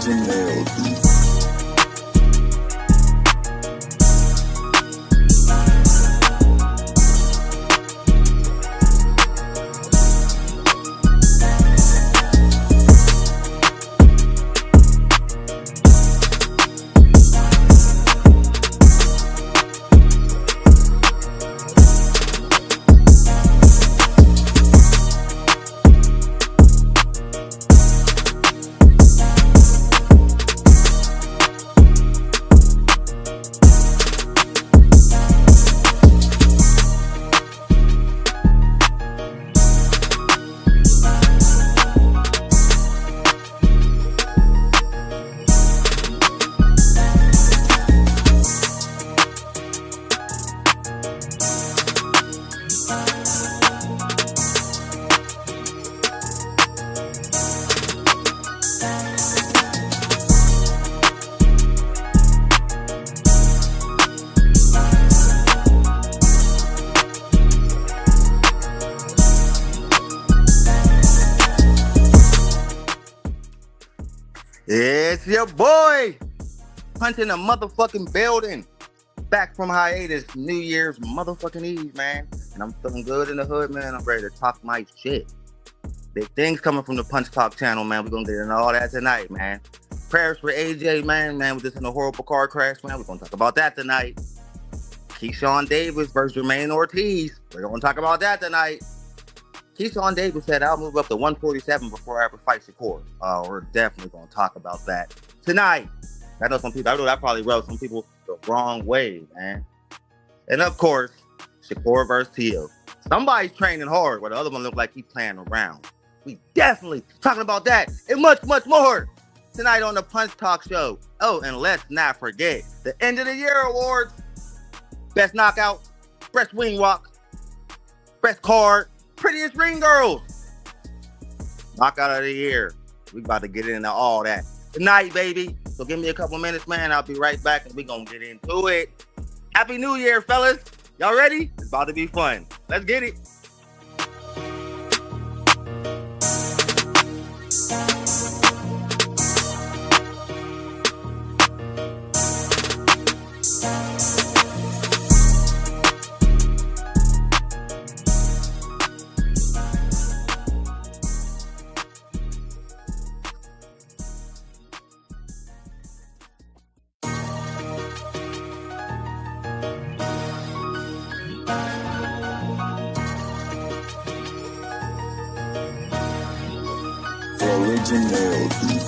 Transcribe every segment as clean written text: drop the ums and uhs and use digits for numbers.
original beat. It's your boy, punching a motherfucking building. Back from hiatus, New Year's motherfucking Eve, man. And I'm feeling good in the hood, man. I'm ready to talk my shit. Big things coming from the Punch Talk channel, man. We're going to get into all that tonight, man. Prayers for AJ, man. We're just in a horrible car crash, man. We're going to talk about that tonight. Keyshawn Davis versus Jermaine Ortiz. We're going to talk about that tonight. Keyshawn Davis said, I'll move up to 147 before I ever fight Shakur. We're definitely going to talk about that tonight. I know that probably rubbed some people the wrong way, man. And of course, Shakur versus Tio. Somebody's training hard, where the other one look like he's playing around. We definitely talking about that and much, much more tonight on the Punch Talk Show. Oh, and let's not forget the end of the year awards. Best knockout, best wing walk, best card, prettiest ring girls. Knockout of the year. We about to get into all that tonight, baby. So give me a couple minutes, man. I'll be right back and we gonna get into it. Happy New Year, fellas. Y'all ready? It's about to be fun. Let's get it. Original beat.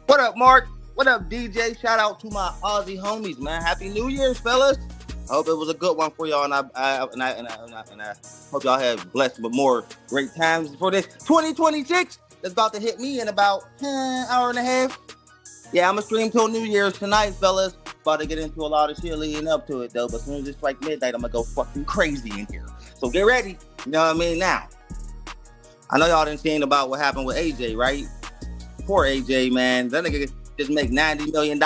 What up, Mark? What up, DJ? Shout out to my Aussie homies, man. Happy New Year's, fellas. I hope it was a good one for y'all, and I hope y'all have blessed with more great times for this 2026 that's about to hit me in about an hour and a half. Yeah, I'm gonna stream till New Year's tonight, fellas. About to get into a lot of shit leading up to it, though. But as soon as it's like midnight, I'm gonna go fucking crazy in here. So get ready. You know what I mean? Now, I know y'all didn't see about what happened with AJ, right? Poor AJ, man. That nigga just make $90 million,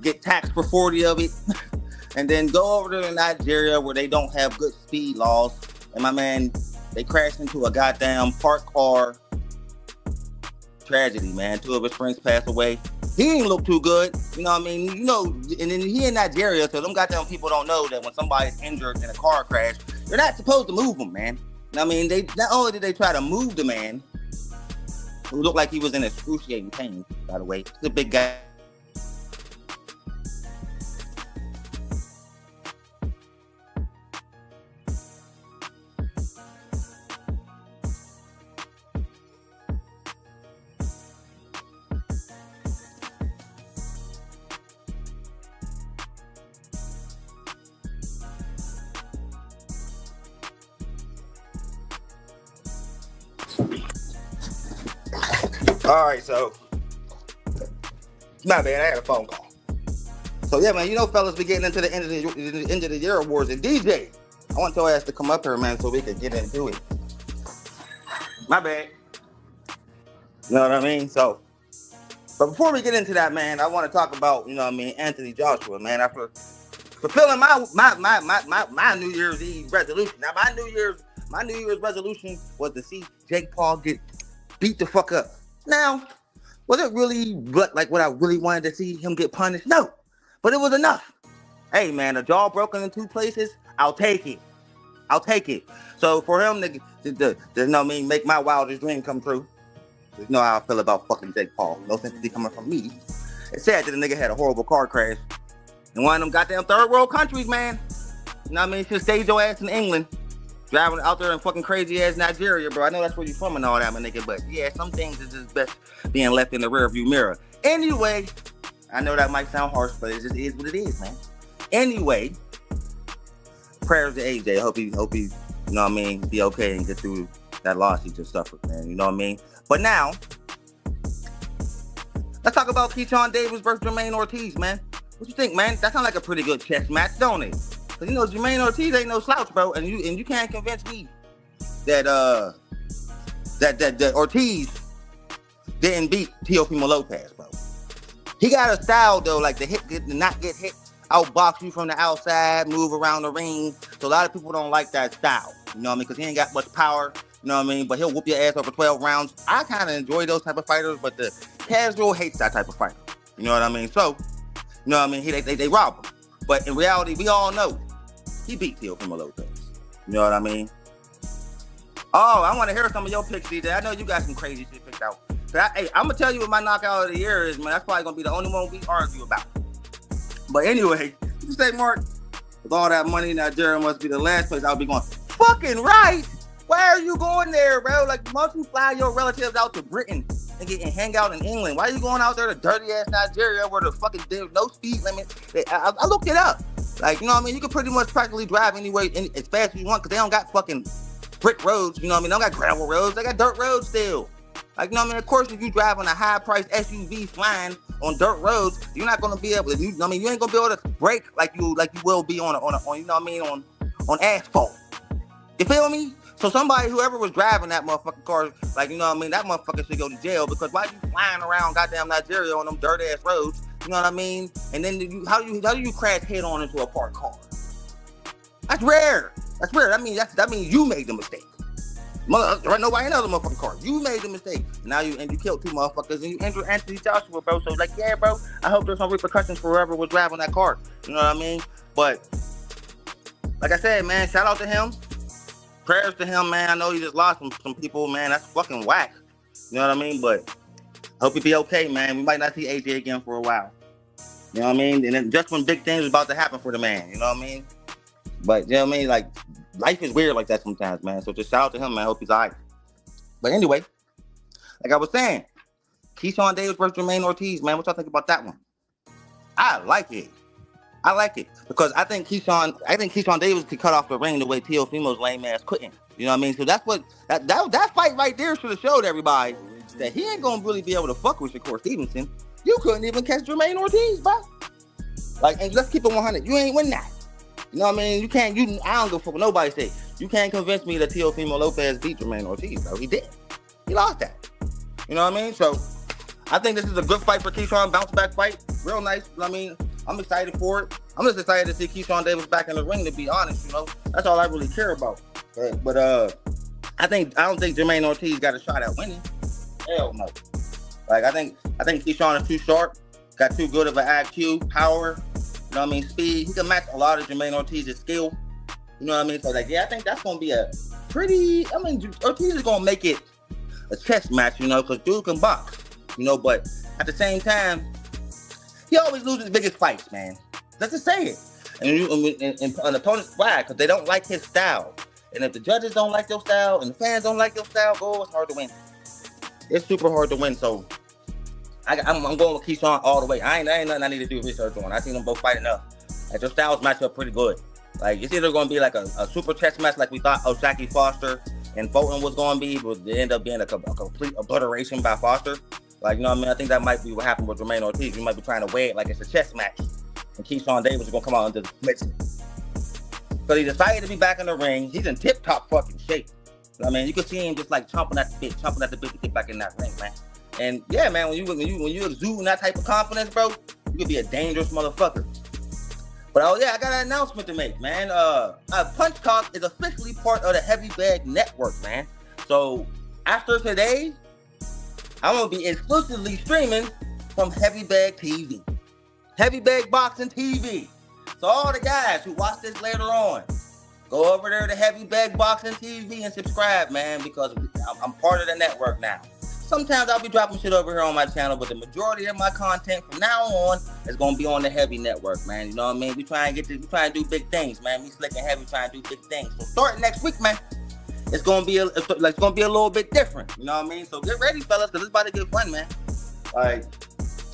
get taxed for 40 of it, and then go over to Nigeria where they don't have good speed laws. And my man, they crashed into a goddamn parked car. Tragedy, man. 2 of his friends passed away. He ain't look too good. You know what I mean? You know, and then he in Nigeria, so them goddamn people don't know that when somebody's injured in a car crash, you're not supposed to move them, man. You know what I mean? They not only did they try to move the man, who looked like he was in excruciating pain, by the way. He's a big guy. All right, so my bad. I had a phone call. So yeah, man, you know, fellas, we getting into the end of the year awards. And DJ, I want your ass to come up here, man, so we can get into it. My bad. You know what I mean? So, but before we get into that, man, I want to talk about, you know what I mean, Anthony Joshua, man. After fulfilling my New Year's Eve resolution. Now, my New Year's resolution was to see Jake Paul get beat the fuck up. Now, was it really like what I really wanted to see him get punished? No, but it was enough. Hey, man, a jaw broken in 2 places, I'll take it. So for him to you know what I mean, make my wildest dream come true. You know how I feel about fucking Jake Paul. No sympathy coming from me. It's sad that the nigga had a horrible car crash in one of them goddamn third world countries, man. You know what I mean? Should stay your ass in England. Driving out there in fucking crazy ass Nigeria, bro. I know that's where you from and all that, my nigga. But yeah, some things is just best being left in the rear view mirror. Anyway, I know that might sound harsh, but it just is what it is, man. Anyway, prayers to AJ. Hope he, you know what I mean, be okay and get through that loss he just suffered, man. You know what I mean? But now, let's talk about Keyshawn Davis versus Jermaine Ortiz, man. What you think, man? That sounds like a pretty good chess match, don't it? Cause you know Jermaine Ortiz ain't no slouch, bro, and you can't convince me that that Ortiz didn't beat Teofimo Lopez, bro. He got a style though, like the not get hit, outbox you from the outside, move around the ring. So a lot of people don't like that style, you know what I mean? Because he ain't got much power, you know what I mean? But he'll whoop your ass over 12 rounds. I kind of enjoy those type of fighters, but the casual hates that type of fighter. You know what I mean? So, you know what I mean? They rob him. But in reality, we all know he beat Teofimo Lopez. You know what I mean? Oh, I want to hear some of your picks, DJ. I know you got some crazy shit picked out. Hey, I'm going to tell you what my knockout of the year is, man. That's probably going to be the only one we argue about. But anyway, you say, Mark, with all that money, Nigeria must be the last place I'll be going. Fucking right! Why are you going there, bro? Like, why don't you fly your relatives out to Britain and hang out in England? Why are you going out there to dirty-ass Nigeria where the fucking there's no speed limit? I looked it up. Like, you know what I mean? You can pretty much practically drive anywhere as fast as you want because they don't got fucking brick roads, you know what I mean? They don't got gravel roads. They got dirt roads still. Like, you know what I mean? Of course, if you drive on a high-priced SUV flying on dirt roads, you're not going to be able to, you know what I mean? You ain't going to be able to brake like you will be on you know what I mean, on asphalt. You feel me? So somebody, whoever was driving that motherfucking car, like, you know what I mean? That motherfucker should go to jail because why you flying around goddamn Nigeria on them dirt-ass roads? You know what I mean? And then how do you crash head on into a parked car? That's rare. That means you made the mistake. Right, nobody in other motherfucking car. You made the mistake. Now you killed 2 motherfuckers and you injured Anthony Joshua, bro. So like, yeah, bro. I hope there's no repercussions for whoever was driving that car. You know what I mean? But like I said, man, shout out to him. Prayers to him, man. I know he just lost some people, man. That's fucking whack. You know what I mean? But hope he be okay, man. We might not see AJ again for a while. You know what I mean? And then just when big things was about to happen for the man. You know what I mean? But you know what I mean? Like, life is weird like that sometimes, man. So just shout out to him, man. I hope he's all right. But anyway, like I was saying, Keyshawn Davis versus Jermaine Ortiz, man. What y'all think about that one? I like it because I think Keyshawn Davis could cut off the ring the way Teofimo's lame ass couldn't. You know what I mean? So that's what that fight right there should have showed everybody that he ain't gonna really be able to fuck with Shakur Stevenson. You couldn't even catch Jermaine Ortiz, bro. Like, and let's keep it 100. You ain't win that. You know what I mean? I don't give a fuck what nobody say. You can't convince me that Teofimo Lopez beat Jermaine Ortiz, bro. He did. He lost that. You know what I mean? So I think this is a good fight for Keyshawn, bounce back fight. Real nice. You know what I mean? I'm excited for it. I'm just excited to see Keyshawn Davis back in the ring, to be honest, you know. That's all I really care about. But I don't think Jermaine Ortiz got a shot at winning. Hell no. Like, I think Keyshawn is too sharp, got too good of an IQ, power, you know what I mean, speed. He can match a lot of Jermaine Ortiz's skill. You know what I mean? So, like, yeah, I think that's going to be Ortiz is going to make it a chess match, you know, because dude can box, you know, but at the same time, he always loses his biggest fights, man. Let's just say it. And an opponent's why? Because they don't like his style. And if the judges don't like your style and the fans don't like your style, it's hard to win. It's super hard to win, so I'm going with Keyshawn all the way. I ain't nothing I need to do research on. I seen them both fight enough. Like, their styles match up pretty good. Like, it's either going to be like a super chess match like we thought O'Shaquie Foster and Fulton was going to be, but it ended up being a complete obliteration by Foster. Like, you know what I mean? I think that might be what happened with Jermaine Ortiz. You might be trying to weigh it like it's a chess match, and Keyshawn Davis is going to come out into the mix. So he decided to be back in the ring. He's in tip-top fucking shape. I mean, you could see him just like chomping at the bit to get back in that ring, man. And yeah, man, when you exude that type of confidence, bro, you could be a dangerous motherfucker. But oh yeah, I got an announcement to make, man. Punch Talk is officially part of the Heavy Bag Network, man. So after today, I'm gonna be exclusively streaming from Heavy Bag TV, Heavy Bag Boxing TV. So all the guys who watch this later on, go over there to Heavy Bag Boxing TV and subscribe, man, because I'm part of the network now. Sometimes I'll be dropping shit over here on my channel, but the majority of my content from now on is gonna be on the Heavy Network, man. You know what I mean? We try and do big things, man. We Slick and Heavy trying to do big things. So starting next week, man, it's gonna be a little bit different. You know what I mean? So get ready, fellas, because it's about to get fun, man. All right.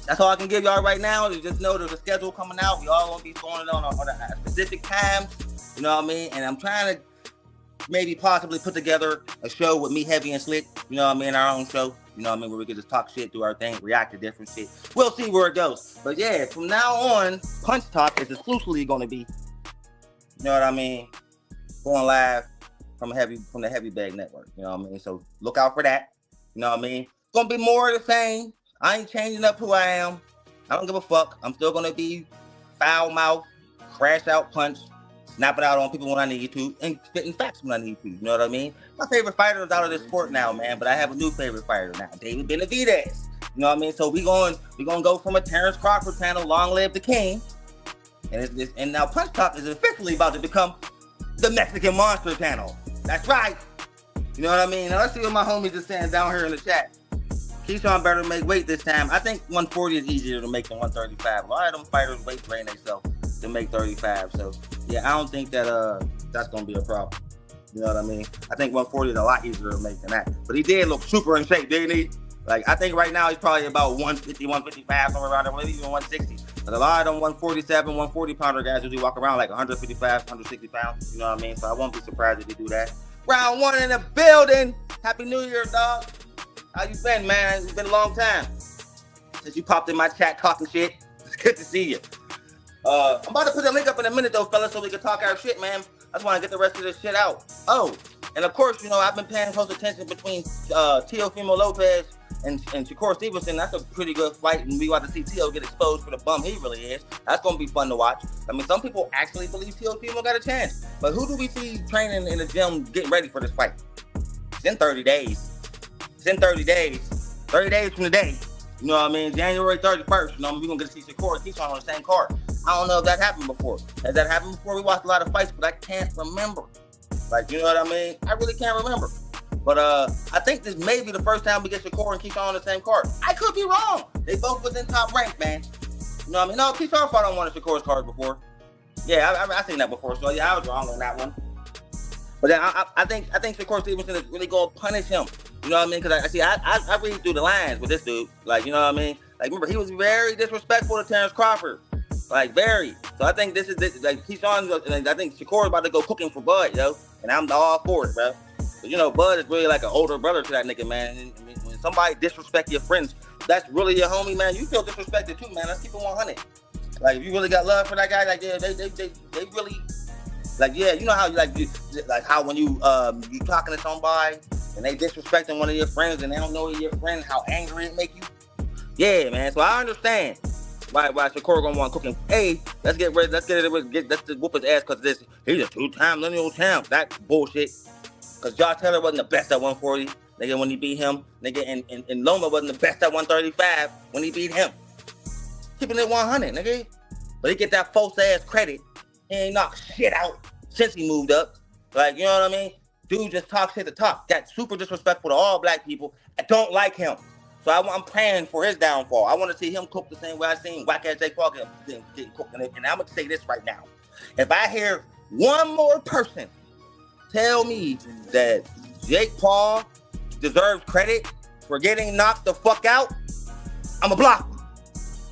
That's all I can give y'all right now. Is just know there's a schedule coming out. We all gonna be going it on a specific time. You know what I mean? And I'm trying to maybe possibly put together a show with me, Heavy, and Slick. You know what I mean? Our own show. You know what I mean? Where we can just talk shit, do our thing, react to different shit. We'll see where it goes. But yeah, from now on, Punch Talk is exclusively going to be, you know what I mean, going live from the Heavy Bag Network. You know what I mean? So look out for that. You know what I mean? It's going to be more of the same. I ain't changing up who I am. I don't give a fuck. I'm still going to be foul mouth, crash out punch, snapping out on people when I need to, and spitting facts when I need to. You know what I mean? My favorite fighter is out of this sport now, man. But I have a new favorite fighter now, David Benavidez. You know what I mean? So we gonna go from a Terrence Crawford channel, long live the king, and now Punch Talk is officially about to become the Mexican Monster channel. That's right. You know what I mean? Now let's see what my homies are saying down here in the chat. Keyshawn better make weight this time. I think 140 is easier to make than 135. A lot of them fighters weight train themselves to make 35. So yeah, I don't think that that's gonna be a problem. You know what I mean? I think 140 is a lot easier to make than that. But he did look super in shape, didn't he? Like, I think right now he's probably about 150, 155, somewhere around there, maybe even 160. But a lot of them 147, 140 pounder guys usually walk around like 155, 160 pounds. You know what I mean? So I won't be surprised if he do that. Round one in the building. Happy New Year, dog. How you been, man? It's been a long time since you popped in my chat talking shit. It's good to see you. I'm about to put the link up in a minute, though, fellas, so we can talk our shit, man. I just want to get the rest of this shit out. Oh, and of course, you know, I've been paying close attention between Teofimo Lopez and Shakur Stevenson. That's a pretty good fight, and we want to see Teo get exposed for the bum he really is. That's going to be fun to watch. I mean, some people actually believe Teofimo got a chance. But who do we see training in the gym getting ready for this fight? It's in 30 days. It's in 30 days. 30 days from today. You know what I mean? January 31st. You know, we're going to get to see Shakur and Keyshawn on the same card. I don't know if that happened before. Has that happened before? We watched a lot of fights, but I can't remember. Like, you know what I mean? I really can't remember. But I think this may be the first time we get Shakur and Keyshawn on the same card. I could be wrong. They both was in top rank, man. You know what I mean? No, Keyshawn fought on one of Shakur's cards before. Yeah, I seen that before. So yeah, I was wrong on that one. But then I think Shakur Stevenson is really gonna punish him. You know what I mean? Because I read through the lines with this dude. Like, you know what I mean? Like, remember, he was very disrespectful to Terrence Crawford. Like, very. So I think this is like Keyshawn. I think Shakur is about to go cooking for Bud, yo, and I'm all for it, bro. But you know, Bud is really like an older brother to that nigga, man. And, I mean, when somebody disrespect your friends, that's really your homie, man. You feel disrespected too, man. Let's keep it 100. Like, if you really got love for that guy, like, yeah, they really, like, yeah, you know how you like how when you talking to somebody and they disrespecting one of your friends and they don't know you're your friend, how angry it make you. Yeah, man. So I understand. Why Shakur gonna want cooking? Hey, let's whoop his ass because he's a 2-time lineal champ. That's bullshit. Because Josh Taylor wasn't the best at 140, nigga, when he beat him. Nigga, and Loma wasn't the best at 135 when he beat him. Keeping it 100, nigga. But he get that false ass credit. He ain't knocked shit out since he moved up. Like, you know what I mean? Dude just talks shit to talk. Got super disrespectful to all black people. I don't like him. So I'm praying for his downfall. I want to see him cook the same way I seen whack-ass Jake Paul get cooked. And I'm going to say this right now. If I hear one more person tell me that Jake Paul deserves credit for getting knocked the fuck out, I'm going to block you.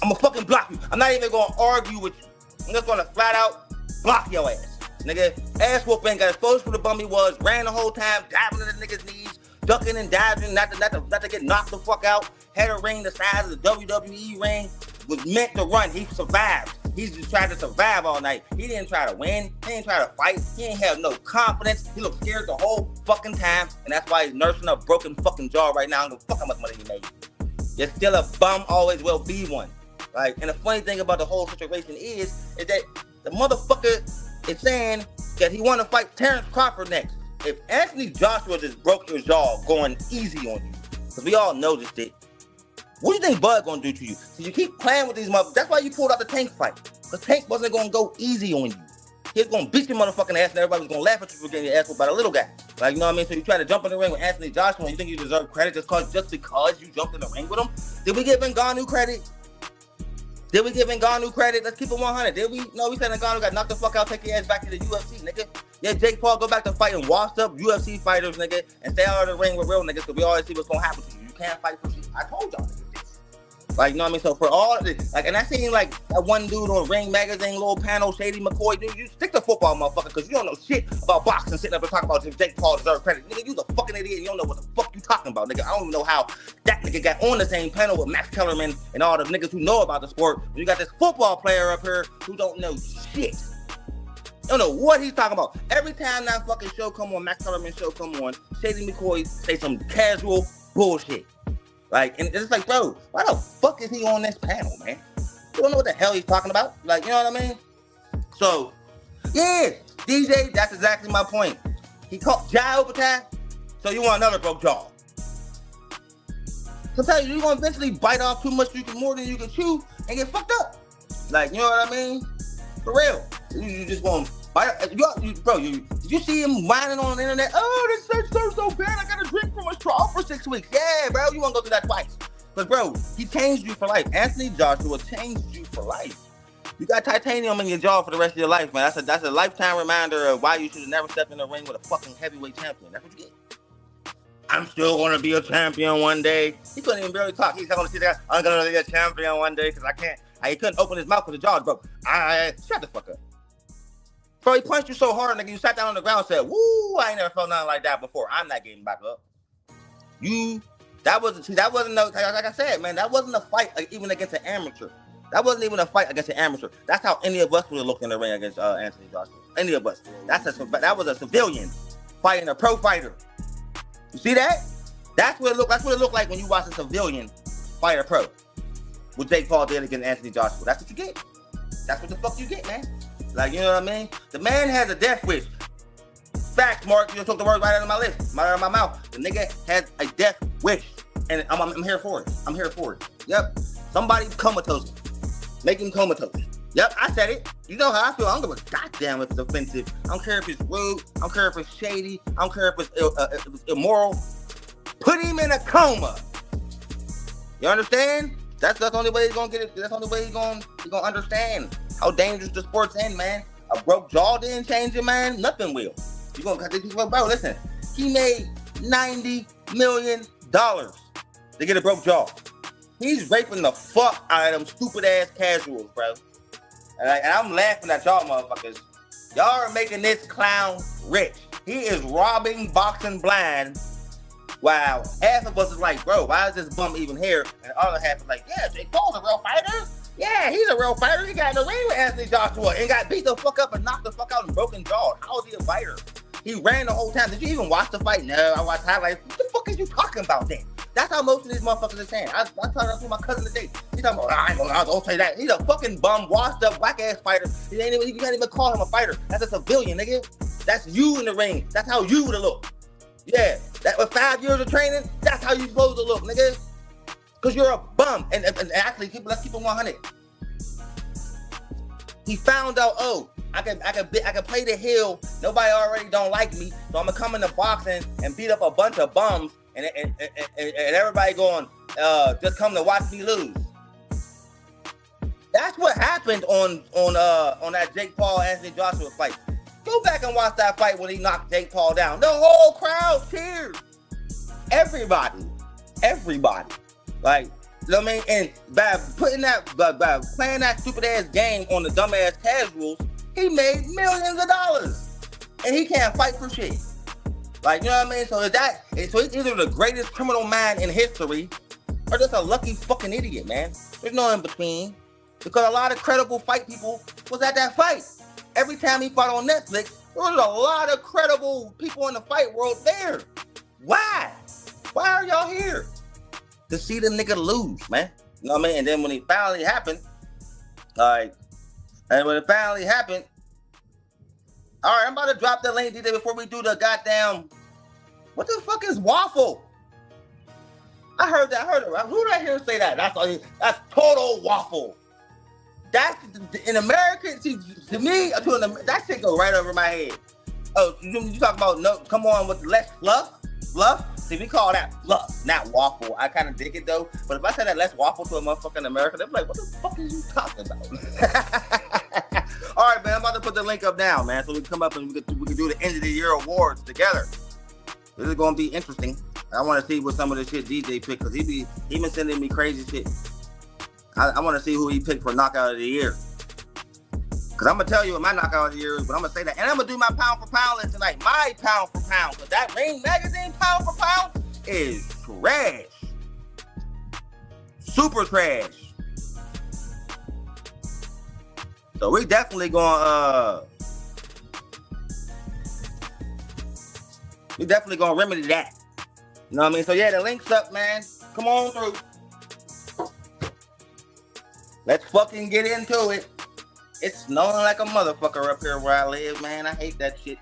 I'm going to fucking block you. I'm not even going to argue with you. I'm just going to flat out block your ass. Nigga, ass whooping, got exposed for the bum he was, ran the whole time, diving in the niggas' knees, ducking and dodging, not to get knocked the fuck out. Had a ring the size of the WWE ring, was meant to run. He survived. He just tried to survive all night. He didn't try to win. He didn't try to fight. He didn't have no confidence. He looked scared the whole fucking time, and that's why he's nursing a broken fucking jaw right now. I don't give a fuck how much money he made. You're still a bum, always will be one. Like, and the funny thing about the whole situation is that the motherfucker is saying that he want to fight Terrence Crawford next. If Anthony Joshua just broke your jaw going easy on you, because we all noticed it, what do you think Bud gonna do to you? So you keep playing with these motherfuckers. That's why you pulled out the Tank fight. Because Tank wasn't gonna go easy on you. He was gonna beat your motherfucking ass and everybody was gonna laugh at you for getting your ass whooped by the little guy. Like, you know what I mean? So you try to jump in the ring with Anthony Joshua and you think you deserve credit just because you jumped in the ring with him? Did we give Ngannou credit? Did we give Ngannou credit? Let's keep it 100. Did we? No, we said Ngannou got knocked the fuck out, take your ass back to the UFC, nigga. Yeah, Jake Paul, go back to fighting washed up UFC fighters, nigga, and stay out of the ring with real niggas, because we always see what's gonna happen to you. You can't fight for shit. I told y'all niggas this. Like, you know what I mean? So for all of this, like, and I seen like that one dude on Ring Magazine, little panel, Shady McCoy, dude, you stick to football, motherfucker, because you don't know shit about boxing, sitting up and talking about Jake Paul deserves credit. Nigga, you the fucking idiot, you don't know what the fuck you talking about, nigga. I don't even know how that nigga got on the same panel with Max Kellerman and all the niggas who know about the sport. You got this football player up here who don't know shit. Don't know what he's talking about. Every time that fucking show come on, Max Kellerman show come on, Shady McCoy say some casual bullshit. Like, and it's like, bro, why the fuck is he on this panel, man? You don't know what the hell he's talking about. Like, you know what I mean? So, yeah, DJ, that's exactly my point. He caught Jai overtime, so you want another broke jaw. So tell you, you're going to eventually bite off too much more than you can chew and get fucked up. Like, you know what I mean? For real. You just want to bite. Bro, did you see him whining on the internet? Oh, this search so bad. I got to drink from a straw for 6 weeks. Yeah, bro, you want to go through that twice. But, bro, he changed you for life. Anthony Joshua changed you for life. You got titanium in your jaw for the rest of your life, man. That's a lifetime reminder of why you should have never stepped in the ring with a fucking heavyweight champion. That's what you get. I'm still going to be a champion one day. He couldn't even barely talk. He's going to see that. I'm going to be a champion one day because I can't. He couldn't open his mouth with the jaws, bro. Shut the fuck up. Bro, he punched you so hard, nigga, you sat down on the ground and said, woo, I ain't never felt nothing like that before. I'm not getting back up. That wasn't no, like I said, man, that wasn't a fight even against an amateur. That wasn't even a fight against an amateur. That's how any of us would have looked in the ring against Anthony Joshua. Any of us. That was a civilian fighting a pro fighter. You see that? That's what it looked like when you watch a civilian fight a pro. What Jake Paul did against Anthony Joshua. That's what you get. That's what the fuck you get, man. Like, you know what I mean? The man has a death wish. Facts, Mark. You just took the words right out of my lips, right out of my mouth. The nigga has a death wish. And I'm here for it. I'm here for it. Yep. Somebody comatose. Make him comatose. Yep, I said it. You know how I feel. I don't give a goddamn if it's offensive. I don't care if it's rude. I don't care if it's shady. I don't care if it's immoral. Put him in a coma. You understand? That's the only way he's gonna get it. That's the only way he's gonna understand how dangerous the sport's in, man. A broke jaw didn't change it, man. Nothing will. You gonna cut this, bro? Listen, he made $90 million to get a broke jaw. He's raping the fuck out of them stupid ass casuals, bro. And I'm laughing at y'all motherfuckers. Y'all are making this clown rich. He is robbing boxing blind. Wow. Half of us is like, bro, why is this bum even here? And the other half is like, yeah, Jake Paul's a real fighter. Yeah, he's a real fighter. He got in the ring with Anthony Joshua and got beat the fuck up and knocked the fuck out and broken jaw. How is he a fighter? He ran the whole time. Did you even watch the fight? No, I watched highlights. What the fuck is you talking about then? That's how most of these motherfuckers are saying. I talked to my cousin today. He's talking about, I don't say that. He's a fucking bum, washed up, black ass fighter. You can't even call him a fighter. That's a civilian, nigga. That's you in the ring. That's how you would have looked. Yeah, that with 5 years of training, that's how you supposed to look, nigga. Cause you're a bum. And actually, let's keep it 100. He found out, oh, I can play the heel. Nobody already don't like me, so I'm gonna come into boxing and beat up a bunch of bums, and everybody going, just come to watch me lose. That's what happened on that Jake Paul Anthony Joshua fight. Go back and watch that fight when he knocked Jake Paul down. The whole crowd cheered. Everybody. Like, you know what I mean? And by playing that stupid ass game on the dumbass casuals, He made millions of dollars, and he can't fight for shit. Like, you know what I mean? So he's either the greatest criminal man in history, or just a lucky fucking idiot, man. There's no in between, because a lot of credible fight people was at that fight. Every time he fought on Netflix, there was a lot of credible people in the fight world there. Why? Why are y'all here? To see the nigga lose, man. You know what I mean? And then when it finally happened, all right, all right, I'm about to drop the link DJ before we do the goddamn, what the fuck is waffle? I heard it. Who did I hear say that? That's total waffle. That's in America, to me, that shit go right over my head. Oh, you talk about no, come on with less fluff? See, we call that fluff, not waffle. I kind of dig it though, but if I say that less waffle to a motherfucker in America, they're like, what the fuck is you talking about? All right, man, I'm about to put the link up now, man, so we can come up and we can do the end of the year awards together. This is gonna be interesting. I want to see what some of the shit DJ picked, because he been sending me crazy shit. I want to see who he picked for knockout of the year. Because I'm going to tell you what my knockout of the year is, but I'm going to say that. And I'm going to do my pound for pound list tonight. My pound for pound. Because that Ring Magazine pound for pound is trash. Super trash. So we definitely going to remedy that. You know what I mean? So yeah, the link's up, man. Come on through. Let's fucking get into it. It's snowing like a motherfucker up here where I live, man. I hate that shit.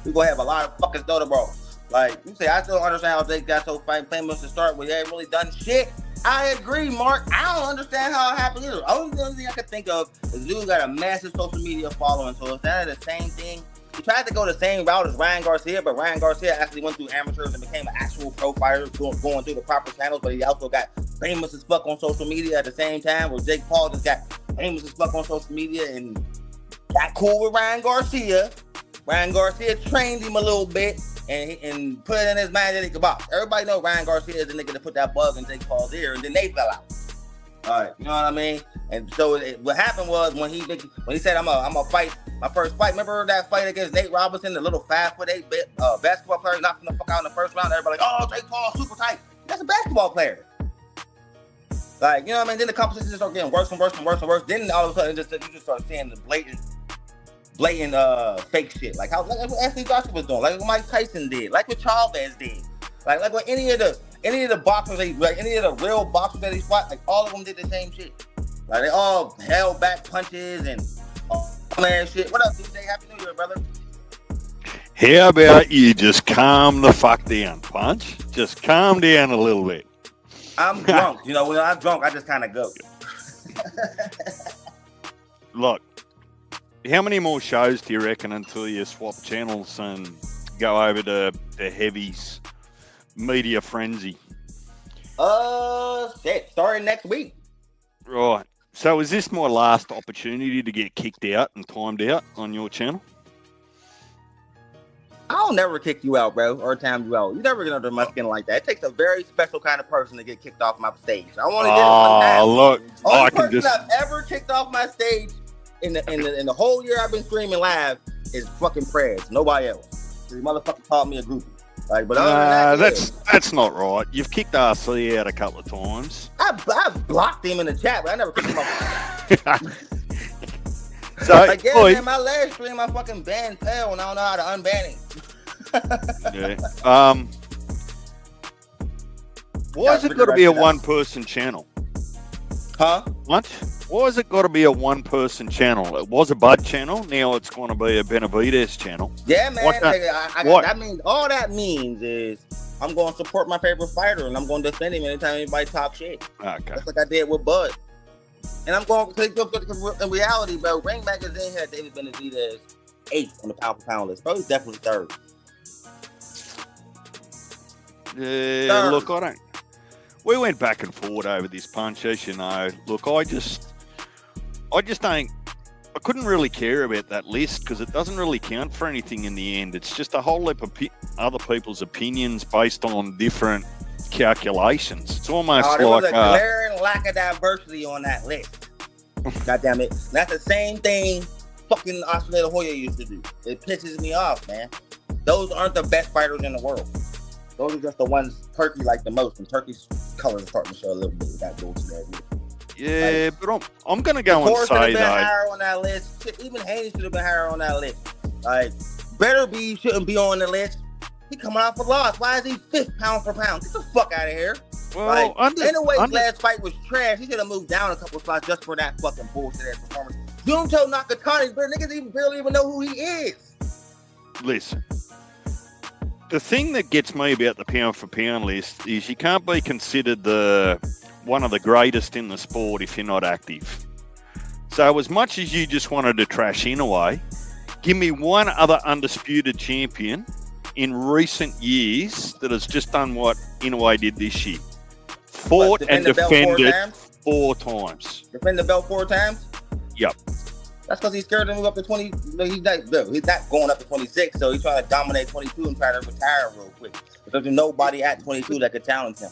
We gonna have a lot of fucking snow tomorrow. Like, you say, I still understand how they got so famous to start with. They ain't really done shit. I agree, Mark. I don't understand how it happened either. The only thing I can think of is dude got a massive social media following. So is that the same thing? He tried to go the same route as Ryan Garcia, but Ryan Garcia actually went through amateurs and became an actual pro fighter, going through the proper channels, but he also got famous as fuck on social media at the same time, where Jake Paul just got famous as fuck on social media and got cool with Ryan Garcia. Ryan Garcia trained him a little bit and put it in his mind that he could box. Everybody know Ryan Garcia is the nigga that put that bug in Jake Paul's ear, and then they fell out. All right, you know what I mean? And so what happened was when he said, I'm a fight, my first fight. Remember that fight against Nate Robinson, the little 5'8" basketball player, knocked him the fuck out in the first round? Everybody like, oh, Jake Paul, super tight. That's a basketball player. Like, you know what I mean? Then the competition just started getting worse and worse and worse and worse. Then all of a sudden, you just start seeing the blatant fake shit. Like what Anthony Joshua was doing, like what Mike Tyson did, like what Chavez did, like what any of the boxers, like any of the real boxers that he fought, like all of them did the same shit. Like they all held back punches and man shit. What up, DJ? Happy New Year, brother. How about you just calm the fuck down, Punch? Just calm down a little bit. I'm drunk. You know, when I'm drunk, I just kind of go. Look, how many more shows do you reckon until you swap channels and go over to the Heavies Media Frenzy? Shit, starting next week. Right. So is this my last opportunity to get kicked out and timed out on your channel? I'll never kick you out, bro, or time you out. You never get under my skin like that. It takes a very special kind of person to get kicked off my stage. I want to get it one time. Oh, look, only person I've ever kicked off my stage in the whole year I've been streaming live is fucking Prez. Nobody else. The motherfucker called me a groupie. Like, but other than that's not right. You've kicked RC out a couple of times. I blocked him in the chat, but I never kicked him off. So, like, yeah, man, my last stream, I fucking banned Pell, and I don't know how to unban him. Yeah. Why is it got to be a one-person channel? Huh? What? Why has it got to be a one-person channel? It was a Bud channel. Now it's going to be a Benavides channel. Yeah, man. That means all that means is I'm going to support my favorite fighter, and I'm going to defend him anytime anybody talks shit. Okay. Just like I did with Bud. And I'm going to take in reality, bro. Ring Magazine had David Benavides 8th on the pound for pound list. Bro, he's definitely 3rd. Yeah, look, I don't. We went back and forward over this, Punch, as you know. Look, I just don't. I couldn't really care about that list because it doesn't really count for anything in the end. It's just a whole heap of other people's opinions based on different calculations. It's almost there like was a glaring lack of diversity on that list. God damn it. That's the same thing fucking Oscar De La Hoya used to do. It pisses me off, man. Those aren't the best fighters in the world. Those are just the ones Turkey like the most, and Turkey's colors starting to show a little bit of that bullshit. Yeah, like, but I'm going to go and say, though. Higher on that list. Shit, even Haney should have been higher on that list. Like, Beterbiev shouldn't be on the list. He coming off a loss. Why is he 5th pound for pound? Get the fuck out of here. Well, like, anyway, last fight was trash. He should have moved down a couple spots just for that fucking bullshit ass performance. Junto Nakatani, niggas barely even know who he is. Listen, the thing that gets me about the pound for pound list is you can't be considered one of the greatest in the sport if you're not active. So as much as you just wanted to trash Inoue, give me one other undisputed champion in recent years that has just done what Inoue did this year. Fought and defended 4 times. Defend the belt 4 times? Yep. That's because he's scared to move up to 20. He's not going up to 26, so he's trying to dominate 22 and try to retire real quick. But there's nobody at 22 that could challenge him.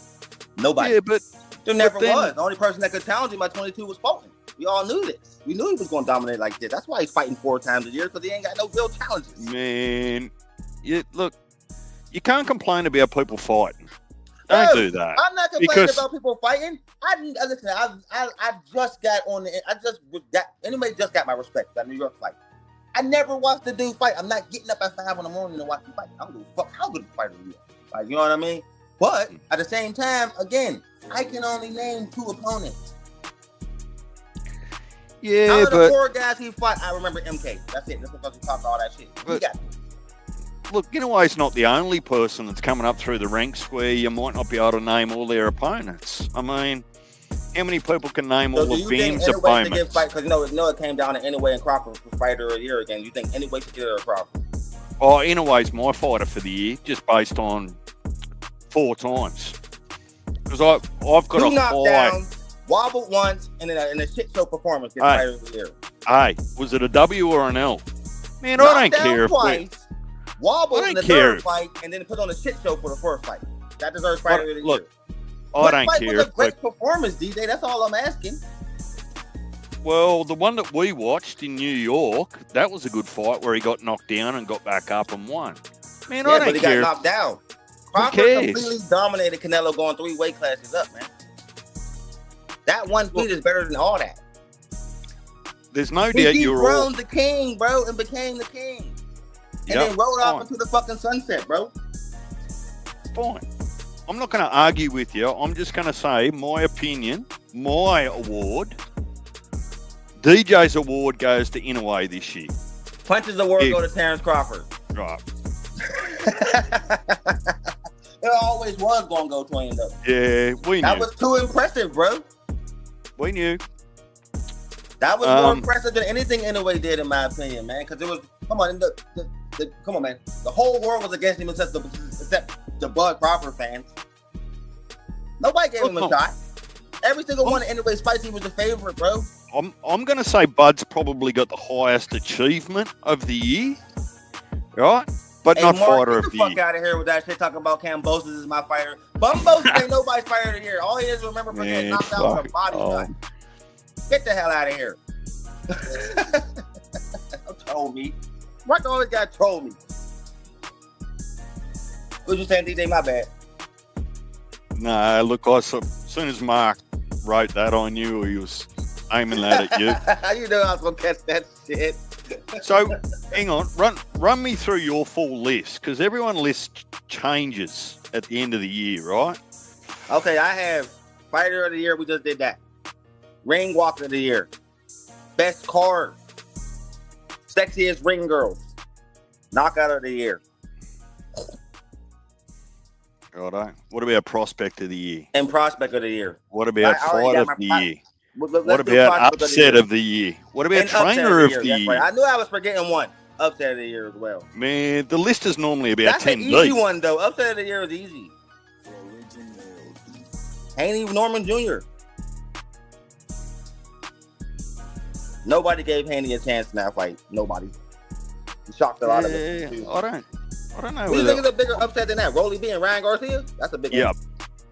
Nobody. Yeah, but there never was. The only person that could challenge him at 22 was Fulton. We all knew this. We knew he was going to dominate like this. That's why he's fighting 4 times a year, because he ain't got no real challenges. Man, look, you can't complain about people fighting. Don't do that. I'm not complaining about people fighting. Listen, I just got on the. Anybody just got my respect. That New York fight. I never watched the dude fight. I'm not getting up at 5 in the morning to watch him fight. I don't give a fuck how good the fighter is. Like, you know what I mean? But at the same time, again, I can only name 2 opponents. Yeah, out of but the 4 guys he fought, I remember MK. That's it. That's because we talked all that shit. Look, Inoue's not the only person that's coming up through the ranks where you might not be able to name all their opponents. I mean, how many people can name all of Bam's opponents? Because it came down to Inoue and Crawford for fighter of the year again. You think Inoue should get it or Crawford? Oh, Inoue's my fighter for the year, just based on 4 times. Because I've got 2 knockdowns, wobbled once, and then a shit show performance gets fighter of the year. Hey, was it a W or an L? Man, I don't care twice, wobbled in the 3rd fight, and then put on a shit show for the 4th fight. That deserves fighter of the year. I don't care. It was a great performance, DJ. That's all I'm asking. Well, the one that we watched in New York, that was a good fight where he got knocked down and got back up and won. Man, I don't but he care. got knocked down. Crawford completely dominated Canelo going 3 weight classes up, man. That one feat is better than all that. There's no doubt you're all... the king, bro, and became the king. And then rode off into the fucking sunset, bro. Fine. I'm not going to argue with you. I'm just going to say my opinion, my award. DJ's award goes to Inoue this year. Punches award go to Terrence Crawford. Right. It always was going to go to him, though. Yeah, we knew. That was too impressive, bro. We knew. That was more impressive than anything Inoue did, in my opinion, man. Because it was, come on, man. The whole world was against him except the Bud Crawford fans. Nobody gave him a shot. Every single one of Inoue's fights, he was the favorite, bro. I'm going to say Bud's probably got the highest achievement of the year, right? But not fighter of the year. Get the fuck out of here with that shit talking about Cambosis is my fighter. Bumbosis ain't nobody's fighter of the year. All he is remember for getting knocked out with a body shot. Get the hell out of here. Don't troll me. Mark always got to troll me. What you saying, DJ? My bad. Nah, look, as soon as Mark wrote that, I knew he was aiming that at you. You know I was going to catch that shit. So, hang on. Run me through your full list, because everyone's list changes at the end of the year, right? Okay, I have fighter of the year. We just did that. Ring walker of the year. Best card. Sexiest ring girls. Knockout of the year. Righto. What about prospect of the year? And prospect of the year. What about fight of the year? What about upset of the year? What about trainer of the year? Right. I knew I was forgetting one. Upset of the year as well. Man, the list is normally about 10 deep. That's an easy one, though. Upset of the year is easy. Haney Norman Jr. Nobody gave Haney a chance in that fight. Nobody. He shocked a lot of us. I don't know. Who do you think is a bigger upset than that? Rolly B and Ryan Garcia? That's a big one.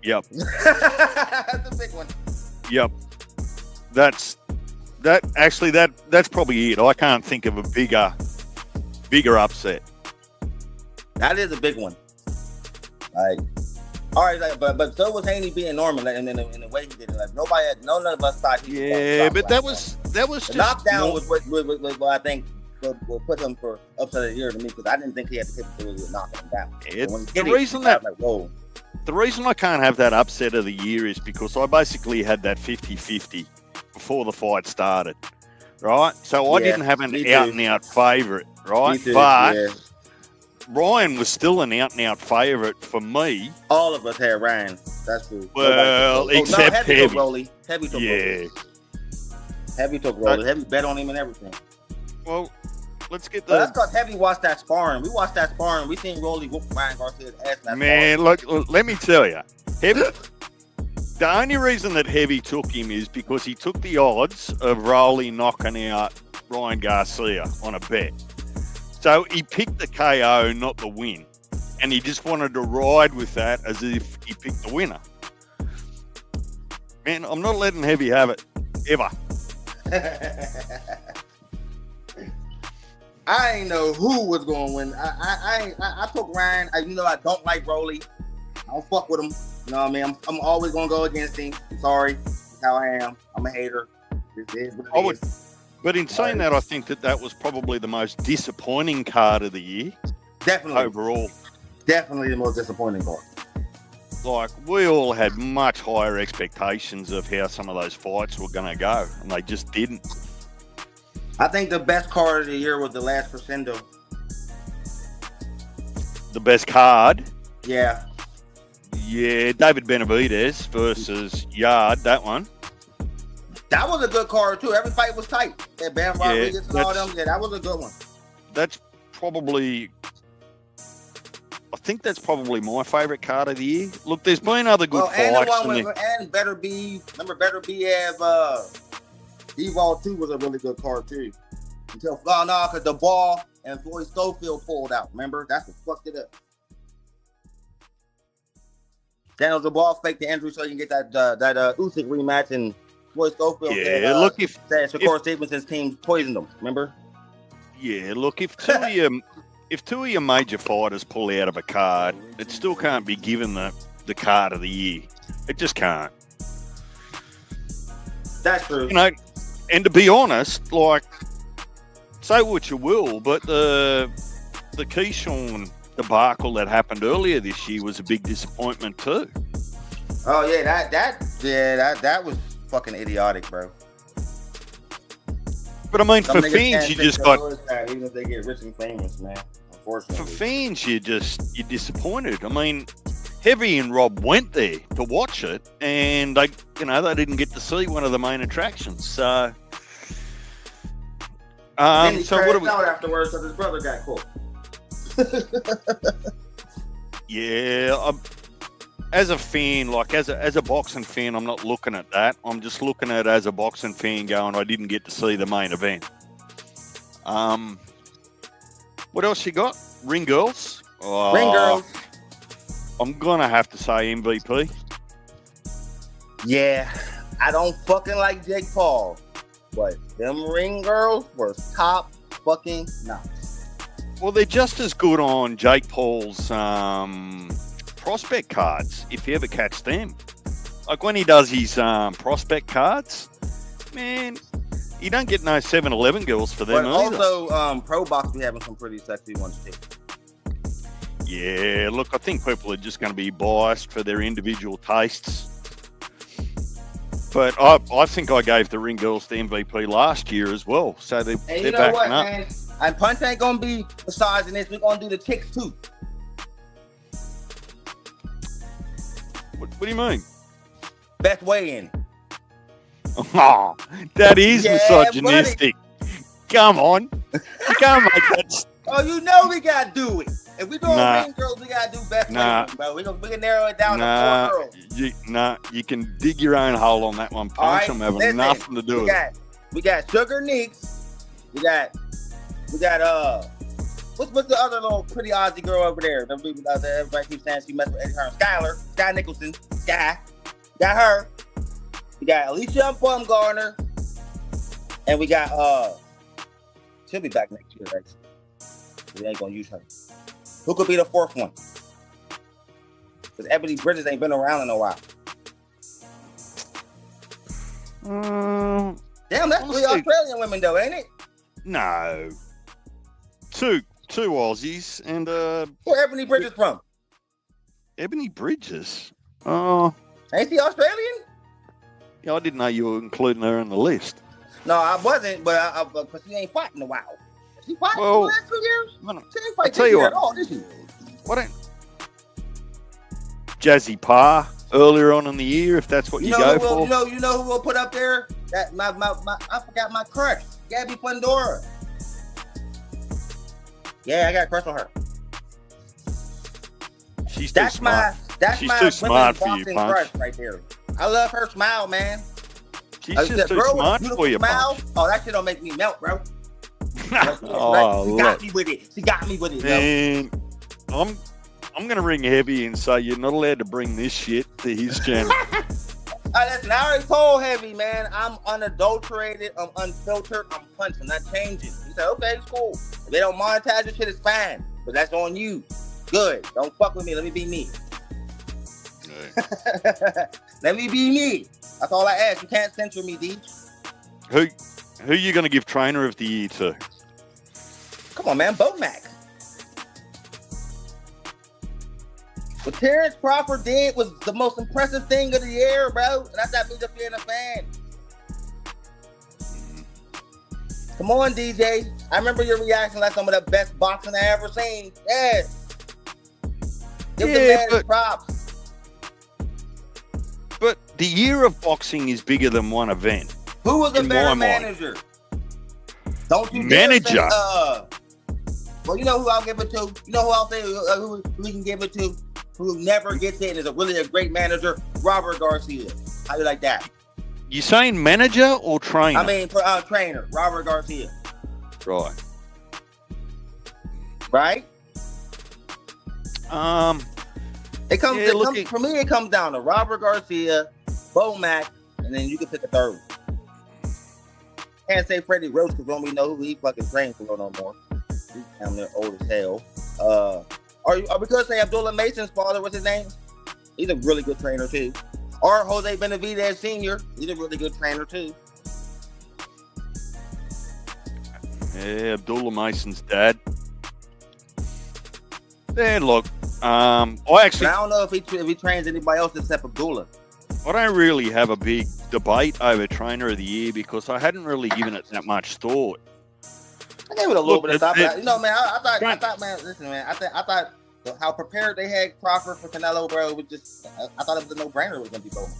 Yep. That's a big one. Yep. That's That's probably it. I can't think of a bigger upset. That is a big one. Like, all right, like, but so was Haney being Norman, and in the way he did it. Like none of us thought he. Yeah, but that was the just knockdown was what I think will put him for upset of the year to me, because I didn't think he had the capability of knocking him down. The reason I can't have that upset of the year is because I basically had that 50-50 before the fight started, right? So I didn't have an out-and-out favourite, right? But Ryan was still an out-and-out favourite for me. All of us had Ryan. That's true. Well, except Heavy. Heavy took Rolly. Heavy took Rolly. Heavy bet on him and everything. Well, let's get the... That's because Heavy watched that sparring. We watched that sparring. We seen Rolly whoop Ryan Garcia's ass in that Man, sparring. Look, let me tell you. Heavy... The only reason that Heavy took him is because he took the odds of Rolly knocking out Ryan Garcia on a bet. So he picked the KO, not the win. And he just wanted to ride with that as if he picked the winner. Man, I'm not letting Heavy have it. Ever. I ain't know who was going to win. I took Ryan. I don't like Rolly. I don't fuck with him. You know what I mean? I'm always going to go against him. I'm sorry. That's how I am. I'm a hater. This is what it is. But in saying that, I think that was probably the most disappointing card of the year. Definitely. Overall. Definitely the most disappointing card. Like, we all had much higher expectations of how some of those fights were going to go, and they just didn't. I think the best card of the year was the last crescendo. The best card? Yeah. Yeah, David Benavidez versus Yard, that one. That was a good card, too. Every fight was tight. That Bam Rodriguez and all them. Yeah, that was a good one. That's probably... I think that's probably my favourite card of the year. Look, there's been other good fights. And Better Be... Remember Better Be have... Evolve 2 was a really good card, too. Because the ball and Floyd Schofield pulled out. Remember? That's what fucked it up. Daniel Jabbar faked the injury so you can get that Usyk rematch, and Floyd Schofield look, if Shakur Stevenson's team poisoned them. Remember? Yeah, look, if two of your major fighters pull out of a card, it still can't be given the card of the year. It just can't. That's true. And to be honest, like, say what you will, but the Keyshawn debacle that happened earlier this year was a big disappointment too. Oh yeah, that was fucking idiotic, bro. But I mean, for fans, you just got even if they get rich and famous, man. Unfortunately, for fans, you're disappointed. I mean, Heavy and Rob went there to watch it, and they didn't get to see one of the main attractions. So, then he crashed out afterwards because his brother got caught. Yeah, as a fan, like as a boxing fan, I'm not looking at that. I'm just looking at it as a boxing fan going, I didn't get to see the main event. What else you got? Ring girls? Ring girls. I'm going to have to say MVP. Yeah, I don't fucking like Jake Paul, but them ring girls were top fucking notch. Well, they're just as good on Jake Paul's prospect cards, if you ever catch them. Like when he does his prospect cards, man, you don't get no 7-Eleven girls for them either. But also, Pro Box be having some pretty sexy ones too. Yeah, look, I think people are just going to be biased for their individual tastes. But I think I gave the ring girls the MVP last year as well. So they're backing up. Man? And Punch ain't going to be massaging this. We're going to do the chicks too. What do you mean? Best weigh-in. Oh, that is misogynistic. Buddy. Come on. You can't make that. Oh, you know we got to do it. If we doing ring girls, we got to do best weigh-in, bro. We can narrow it down to 4 girls. You can dig your own hole on that one, Punch. I'm having nothing to do with it. We got Sugar Neeks. We got what's the other little pretty Aussie girl over there? Everybody keeps saying she messed with Eddie Hearn. Sky Nicholson. Got her. We got Alicia Bumgarner. And we got she'll be back next year, right? We ain't gonna use her. Who could be the fourth one? Because Ebony Bridges ain't been around in a while. Damn, that's three Australian women though, ain't it? No. Two Aussies and Where Ebony Bridges from? Ebony Bridges? Oh. Ain't she Australian? Yeah, I didn't know you were including her in the list. No, I wasn't, but because she ain't fighting in a while. She fighting Well, the last 2 years? She ain't fighting tell you at all, did she? Why don't Jazzy Parr earlier on in the year, if that's what you go for? You know who we'll put up there? That my I forgot my crush, Gabby Fundora. Yeah, I got a crush on her. She's too smart. That's She's my too smart for you, boxing Punch. crush right there. I love her smile, man. She's just too smart for you, smile. Punch. Oh, that shit don't make me melt, bro. She got me with it. She got me with it, man. I'm gonna ring Heavy and say you're not allowed to bring this shit to his channel. Listen, I already told Heavy, man. I'm unadulterated. I'm unfiltered. I'm Punch. I'm not changing. He said, okay, it's cool. If they don't monetize this shit, it's fine. But that's on you. Good. Don't fuck with me. Let me be me. Let me be me. That's all I ask. You can't censor me, D. Who you gonna give Trainer of the Year to? Come on, man. Bo Mac. What Terrence Crawford did was the most impressive thing of the year, bro. And that's not me just being a fan. Come on, DJ. I remember your reaction like some of the best boxing I ever seen. Yes. Give the man his props. But the year of boxing is bigger than one event. Who was a better manager? Don't you manager? Say, well, you know who I'll give it to? You know who I'll say who we can give it to? Who never gets it and is a great manager? Robert Garcia. How you like that? You saying manager or trainer? I mean, trainer. Robert Garcia. Right. Right? It comes for me. It comes down to Robert Garcia, Bo Mac, and then you can pick a third. Can't say Freddie Roach because don't we know who he fucking trained for no more. He's down there old as hell. Are we gonna say Abdullah Mason's father? What's his name? He's a really good trainer too. Or Jose Benavidez Sr. He's a really good trainer too. Yeah, Abdullah Mason's dad. Then look, I don't know if he trains anybody else except Abdullah. I don't really have a big debate over Trainer of the Year because I hadn't really given it that much thought. I gave it a little bit of thought. You know, man, I thought, man, listen, man, I thought how prepared they had Crawford for Canelo, bro. It was just, I thought it was a no-brainer. It was gonna be Bowman.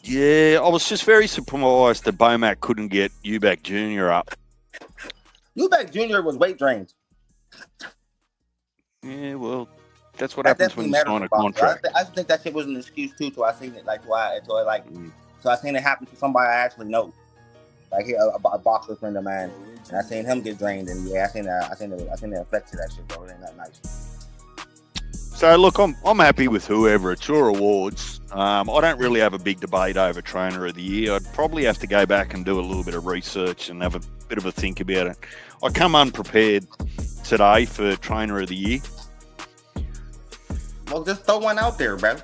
Yeah, I was just very surprised that Bomac couldn't get Eubank Jr. up. Eubank Jr. was weight drained. Yeah, well, that's what happens when you sign a contract. I think that shit was an excuse too. So I seen it so I seen it happen to somebody I actually know, like a boxer friend of mine, and I seen him get drained. And yeah, I seen the effects of that shit, bro. It ain't that nice. So look, I'm happy with whoever. It's your awards. I don't really have a big debate over Trainer of the Year. I'd probably have to go back and do a little bit of research and have a bit of a think about it. I come unprepared today for Trainer of the Year. Well, just throw one out there, bro.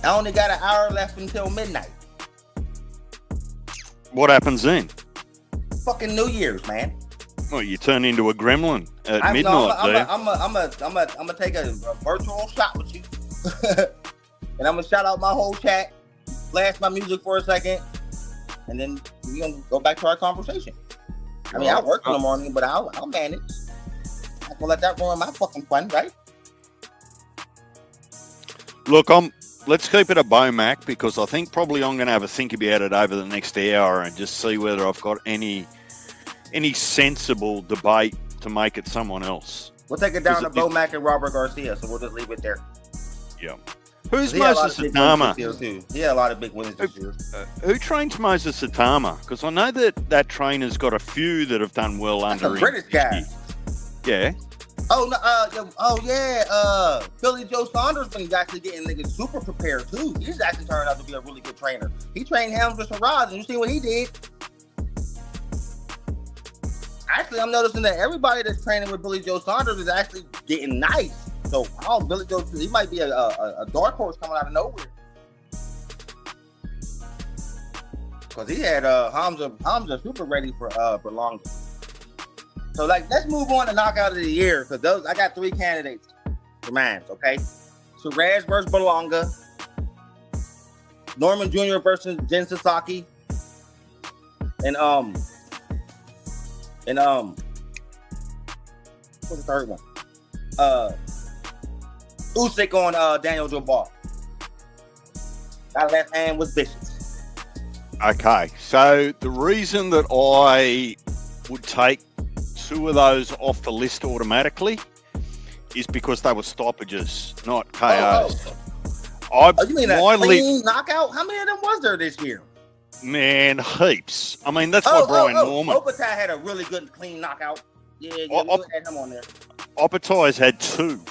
I only got an hour left until midnight. What happens then? Fucking New Year's, man. Well, you turn into a gremlin at midnight. I'm gonna take a virtual shot with you, and I'm gonna shout out my whole chat, blast my music for a second, and then we're gonna go back to our conversation. I mean, I work in the morning, but I'll manage. I'm gonna let that ruin my fucking fun, right? Look, let's keep it a Bomac because I think probably I'm going to have a think about it over the next hour and just see whether I've got any sensible debate to make it someone else. We'll take it down to Bomac and Robert Garcia, so we'll just leave it there. Yeah. Who's Moses Satama? He had a lot of big wins this year. Who trains Moses Satama? Because I know that trainer's got a few that have done well under him. British guy. Yeah. Billy Joe Saunders been actually getting niggas super prepared too. He's actually turned out to be a really good trainer. He trained Helms with Siraj, and you see what he did. Actually, I'm noticing that everybody that's training with Billy Joe Saunders is actually getting nice. So, Billy Joe, he might be a dark horse coming out of nowhere. Because he had Hamza super ready for Berlanga. So, let's move on to knockout of the year. Because I got 3 candidates for mine, okay? Siraj versus Berlanga. Norman Jr. versus Jin Sasaki. And what's the third one? Usyk on Daniel Jabbar. That left hand was vicious. Okay, so the reason that I would take 2 of those off the list automatically is because they were stoppages, not KOs. You mean a clean knockout? How many of them was there this year? Man, heaps. I mean, that's why Brian Norman. Opatai had a really good clean knockout. Yeah, we had him on there. Opatai's had 2.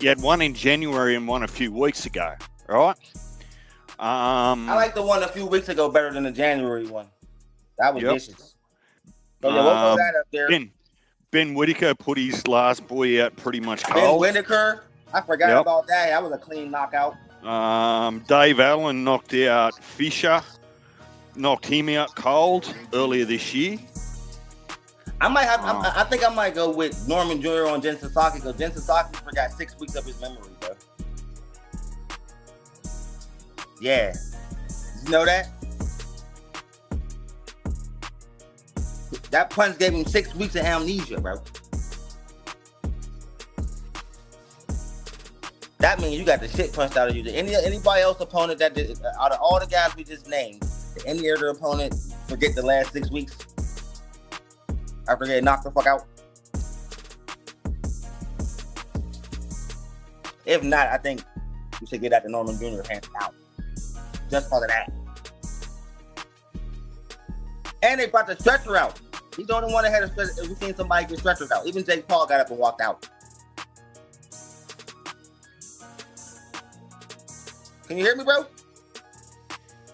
He had one in January and one a few weeks ago, right? I like the one a few weeks ago better than the January one. That was vicious. So we'll throw that up there. Ben Whitaker put his last boy out pretty much cold. Ben Whitaker, I forgot about that. That was a clean knockout. Dave Allen knocked out Fisher. Knocked him out cold earlier this year. I think I might go with Norman Jr. on Jin Sasaki because Jin Sasaki forgot 6 weeks of his memory, bro. Yeah. Did you know that? That punch gave him 6 weeks of amnesia, bro. That means you got the shit punched out of you. Anybody else opponent that did, out of all the guys we just named, did any other opponent forget the last 6 weeks after getting knocked the fuck out? If not, I think you should get that to Norman Jr. hands out. Just because of that. And they brought the stretcher out. He's the only one that had a stretcher. We've seen somebody get stretchers out. Even Jake Paul got up and walked out. Can you hear me, bro?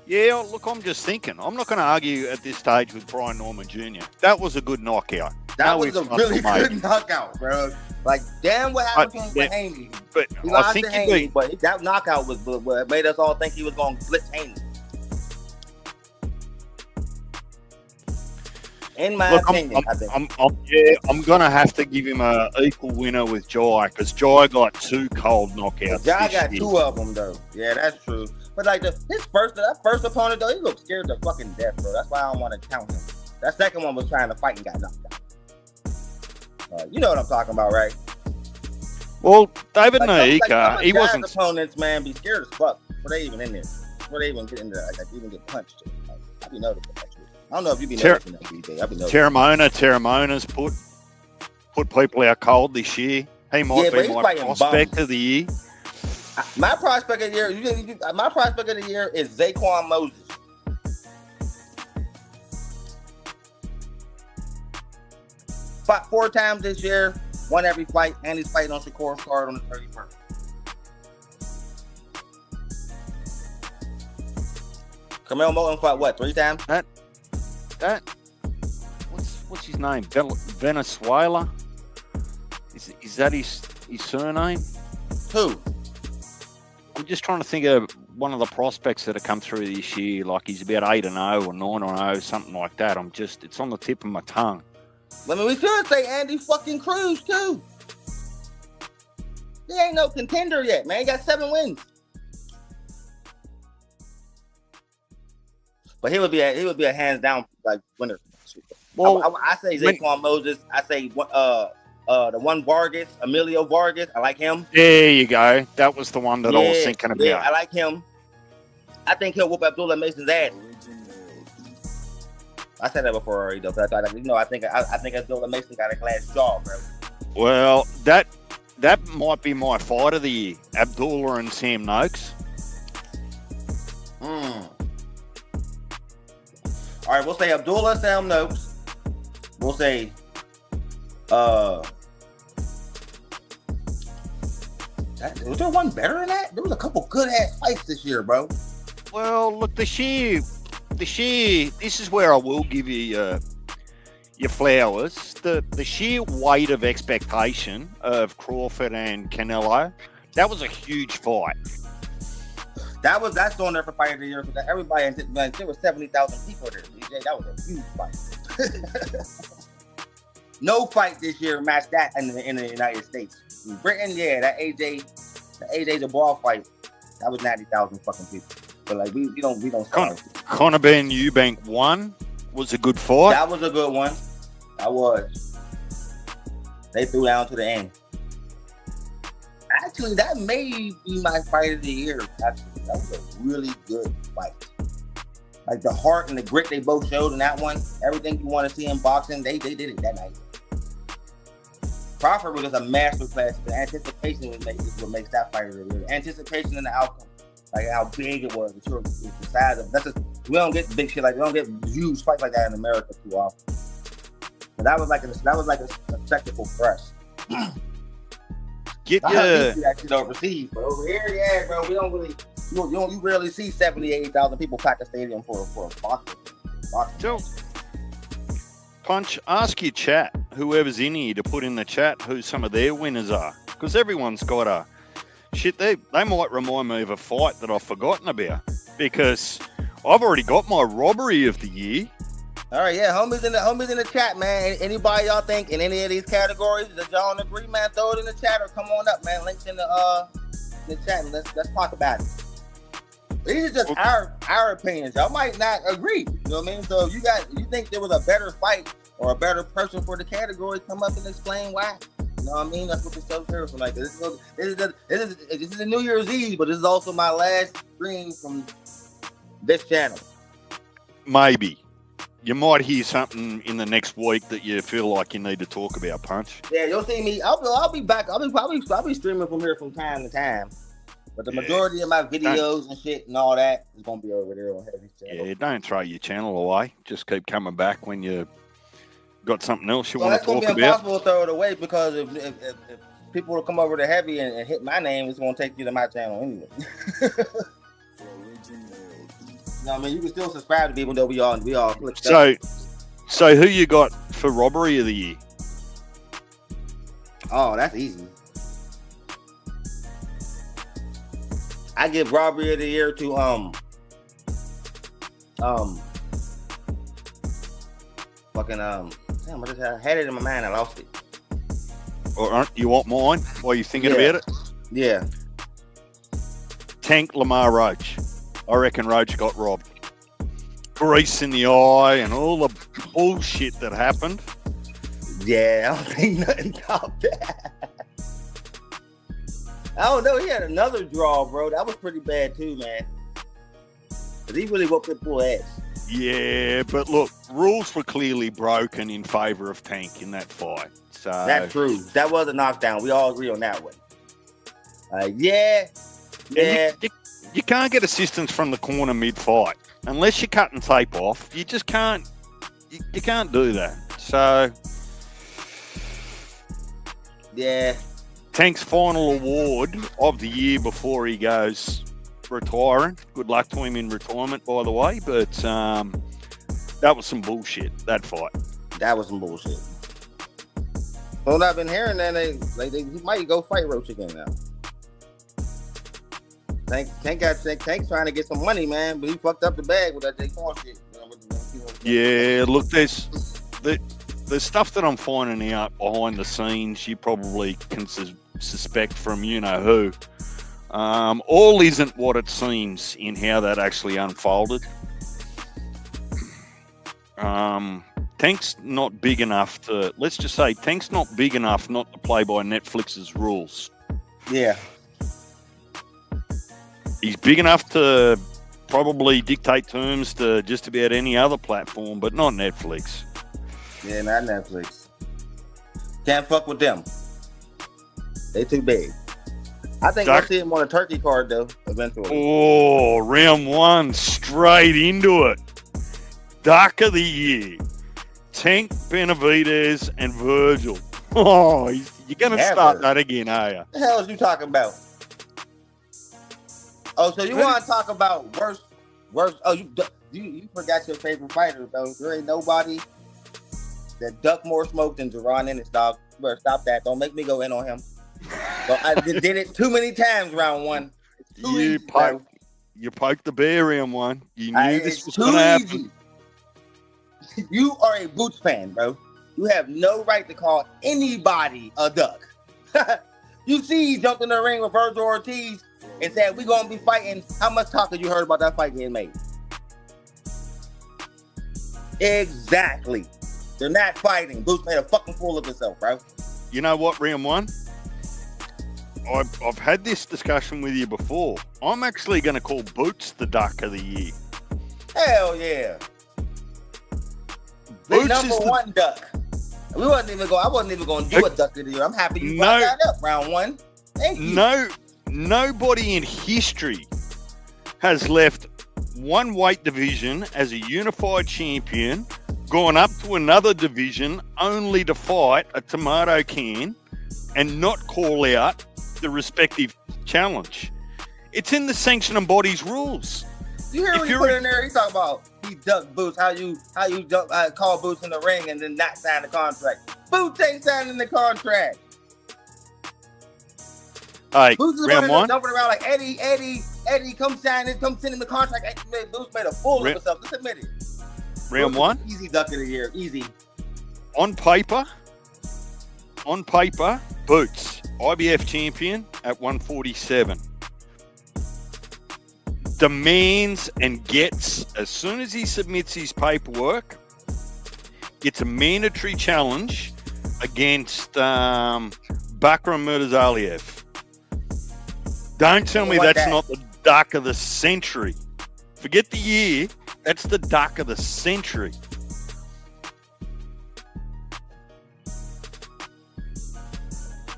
Yeah, look, I'm just thinking. I'm not going to argue at this stage with Brian Norman Jr. That was a good knockout. That was a really good knockout, bro. Like, damn what happened to Haney. But he lost to Haney, but that knockout was what made us all think he was going to blitz Haney. In my opinion, I think. I'm going to have to give him an equal winner with Jai because Jai got 2 cold knockouts. Jai got 2 of them, though. Yeah, that's true. But like that first opponent, though, he looked scared to fucking death, bro. That's why I don't want to count him. That second one was trying to fight and got knocked out. You know what I'm talking about, right? Well, David Naika, he wasn't. Opponents, man, be scared as fuck before they even in there. Before they even get in there, like even get punched. I be noticing that shit. I don't know if you be noticing that, BJ. I be noticing. Terramona's put people out cold this year. He might be my prospect of the year. My prospect of the year, is Zaquan Moses. Fought 4 times this year, won every fight, and he's fighting on Shakur's card on the 31st. Camille Moten fought what, 3 times? What's his name? Venezuela? Is that his surname? Who? I'm just trying to think of one of the prospects that have come through this year. Like he's about 8-0 or 9-0, something like that. It's on the tip of my tongue. I mean, we should say Andy fucking Cruz too. He ain't no contender yet, man. He got 7 wins. But he would be a hands down like winner. Well, I say Zaquan Moses. I say the one Vargas, Emilio Vargas. I like him. There you go. That was the one that I was thinking about. Yeah, I like him. I think he'll whoop Abdullah Mason's ass. I said that before already, though. But I think Abdullah Mason got a glass jaw, bro. Well, that might be my fight of the year. Abdullah and Sam Noakes. All right, we'll say Abdullah, Sam Noakes. We'll say Was there one better than that? There was a couple good ass fights this year, bro. Well, look, the sheer. This is where I will give you your flowers. The sheer weight of expectation of Crawford and Canelo. That was a huge fight. That's on there for fight of the year because everybody anticipated. There were 70,000 people there. DJ, that was a huge fight. No fight this year matched that in the United States. In Britain, yeah, that AJ Jabbar fight, that was 90,000 fucking people. But like we don't Conor Ben Eubank won was a good fight. That was a good one. That was. They threw down to the end. Actually, that may be my fight of the year. Actually, that was a really good fight. Like the heart and the grit they both showed in that one. Everything you want to see in boxing, they did it that night. Crawford was just a masterclass. The anticipation is what makes that fight of the year. Anticipation and the outcome, like how big it was. The size of that's just, we don't get big shit like we don't get huge fights like that in America too often. But that was like a spectacle for us. Get actually overseas, but over here, yeah, bro, we don't really, you rarely see 78,000 people pack a stadium for a boxing. So, Punch, ask your chat, whoever's in here, to put in the chat who some of their winners are, because everyone's got a shit. They might remind me of a fight that I've forgotten about, because I've already got my robbery of the year. All right, yeah, homies in the chat, man. Anybody y'all think in any of these categories that y'all agree, man? Throw it in the chat or come on up, man. Links in the chat and let's talk about it. These are just our opinions. Y'all might not agree. You know what I mean? So if you think there was a better fight or a better person for the category, come up and explain why. You know what I mean? That's what this stuff here for. Like this is a New Year's Eve, but this is also my last stream from this channel. Maybe. You might hear something in the next week that you feel like you need to talk about, Punch. Yeah, you'll see me. I'll be back. I'll be streaming from here from time to time. But the majority of my videos and shit and all that is gonna be over there on Heavy Channel. Yeah, don't throw your channel away. Just keep coming back when you got something else you want to talk about. It's gonna be impossible to throw it away because if people will come over to Heavy and hit my name, it's gonna take you to my channel anyway. No, I mean you can still subscribe to me even though we all click. So who you got for robbery of the year? Oh, that's easy. I give robbery of the year to damn, I had it in my mind, I lost it. Or you want mine while you're thinking about it? Yeah. Tank Lamar Roach. I reckon Roach got robbed. Grease in the eye and all the bullshit that happened. Yeah, I don't think nothing about that. I don't know. He had another draw, bro. That was pretty bad too, man. But he really whooped Pitbull ass. Yeah, but look, rules were clearly broken in favor of Tank in that fight. So that's true. That was a knockdown. We all agree on that one. Yeah. You can't get assistance from the corner mid-fight unless you're cutting tape off. You just can't. You can't do that. So yeah. Tank's final award of the year before he goes retiring. Good luck to him in retirement, by the way. But that was some bullshit, that fight. That was some bullshit. Well, I've been hearing that he might go fight Roach again now. Tank's trying to get some money, man, but he fucked up the bag with that Jake Paul shit. Yeah, look, there's stuff that I'm finding out behind the scenes you probably can suspect from you-know-who. All isn't what it seems in how that actually unfolded. Tank's not big enough to, let's just say, Tank's not big enough not to play by Netflix's rules. Yeah. He's big enough to probably dictate terms to just about any other platform, but not Netflix. Yeah, not Netflix. Can't fuck with them. They too big. I think we'll see him on a turkey card, though, eventually. Oh, round one, straight into it. Duck of the year. Tank, Benavidez, and Virgil. Oh, you're going to start that again, are you? What the hell is you talking about? Oh, so you want to talk about worst? Oh, you forgot your favorite fighter, though. There ain't nobody that duck more smoke than Jerron Ennis, dog. You better stop that. Don't make me go in on him. So I did it too many times round one. It's too easy, bro. You poked the bear round one. You knew this was going to happen. You are a Boots fan, bro. You have no right to call anybody a duck. You see, he jumped in the ring with Virgil Ortiz and said, "We're going to be fighting." How much talk have you heard about that fight getting made? Exactly. They're not fighting. Boots made a fucking fool of himself, bro. You know what, round one? I've had this discussion with you before. I'm actually going to call Boots the duck of the year. Hell yeah. The number one duck. I wasn't even going to do a duck of the year. I'm happy you brought that up, round one. Thank you. Nobody in history has left one weight division as a unified champion, gone up to another division only to fight a tomato can and not call out the respective challenge. It's in the sanctioning body's rules. You hear what you put in there? He talk about he ducked Boots. How you call Boots in the ring and then not sign the contract. Boots ain't signing the contract. All right, Boots is round one. Jumping around like Eddie, come sign it, come send him the contract. Boots made a fool of himself. Let's admit it. Round one. Easy duck of the year. Easy. On paper, Boots, IBF champion at 147. Demands and gets, as soon as he submits his paperwork, gets a mandatory challenge against Bakram Murtazaliev. Don't tell me that's not the duck of the century. Forget the year. That's the duck of the century.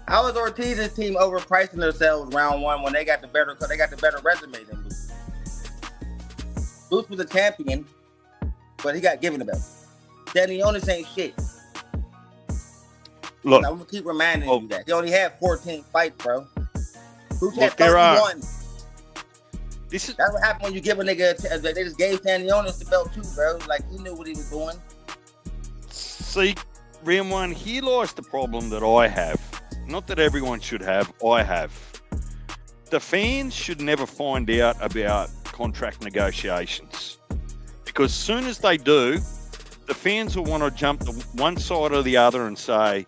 How is Ortiz's team overpricing themselves round one when they got the better resume than Boots? Boots was a champion, but he got given the belt. Stanionis ain't shit. Look, I'm gonna keep reminding you that he only had 14 fights, bro. Boots had 31. That's what happened when you give a nigga. They just gave Stanionis the belt too, bro. Like he knew what he was doing. See, round one, here lies the problem that I have. Not that everyone should have. I have. The fans should never find out about contract negotiations, because as soon as they do, the fans will want to jump to one side or the other and say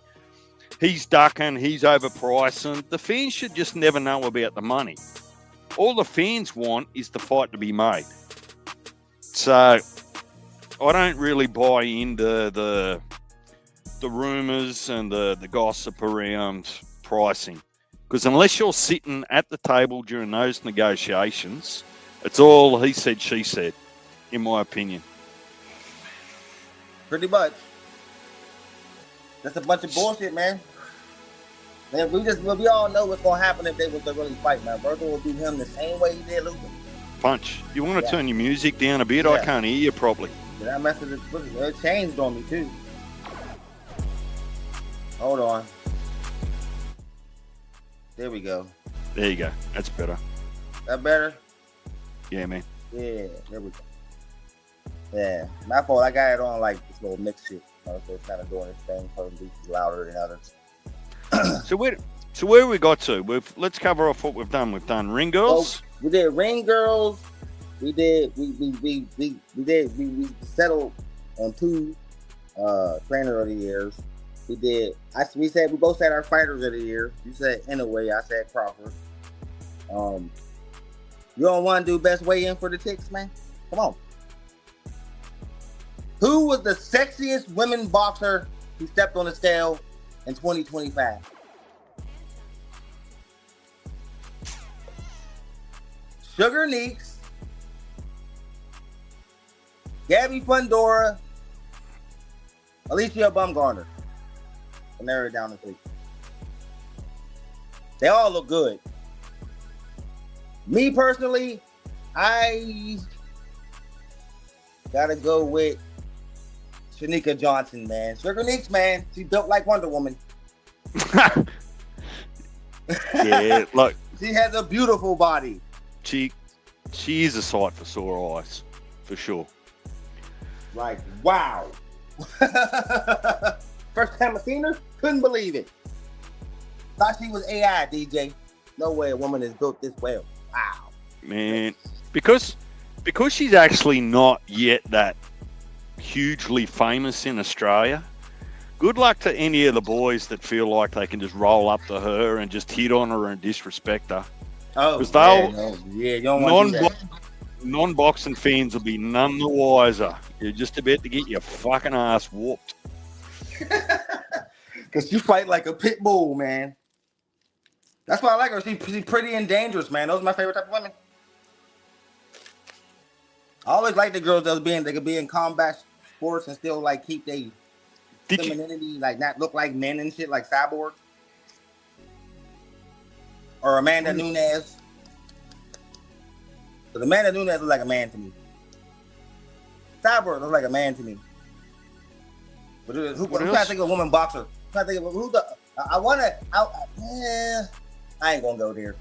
he's ducking, he's overpricing. The fans should just never know about the money. All the fans want is the fight to be made. So I don't really buy into the rumours and the gossip around pricing, because unless you're sitting at the table during those negotiations, it's all he said, she said, in my opinion. Pretty much. That's a bunch of bullshit, man. Man, we all know what's gonna happen if they was to really fight, man. Virgil will do him the same way he did Luther. Punch. You want to turn your music down a bit? Yeah. I can't hear you properly. That message it changed on me too. Hold on. There we go. There you go. That's better. That better? Yeah, man. Yeah, there we go. Yeah, my fault. I got it on like this little mix shit. So it's kind of doing its thing, probably beats louder than others. So where we got to? Let's cover off what we've done. We've done ring girls. Oh, we did ring girls. We settled on 2 trainer of the years. We both said our fighters of the year. You said Inouye, I said Crawford. You don't want to do best weigh-in for the Ticks, man? Come on. Who was the sexiest women boxer who stepped on the scale in 2025? Sugar Neeks, Gabby Fundora, Alicia Bumgarner. I'll narrow it down to 3. They all look good. Me personally, I gotta go with Shanika Johnson, man. Sugar Neeks, man. She built like Wonder Woman. Yeah, look. She has a beautiful body. She She is a sight for sore eyes, for sure. Like, wow. First time I seen her, couldn't believe it. Thought she was AI, DJ. No way a woman is built this well. Wow. Man, because she's actually not yet that hugely famous in Australia. Good luck to any of the boys that feel like they can just roll up to her and just hit on her and disrespect her. Oh, because they'll you don't want to do that. Non-boxing fans will be none the wiser. You're just about to get your fucking ass whooped. Because you fight like a pit bull, man. That's why I like her. She's pretty and dangerous, man. Those are my favorite type of women. I always like the girls that could be in combat sports and still like keep their femininity, like not look like men and shit, like Cyborg or Amanda Nunes. Because Amanda Nunes looks like a man to me. Cyborg looks like a man to me. But I'm trying to think of a woman boxer. I'm trying to think of who the. I ain't gonna go there.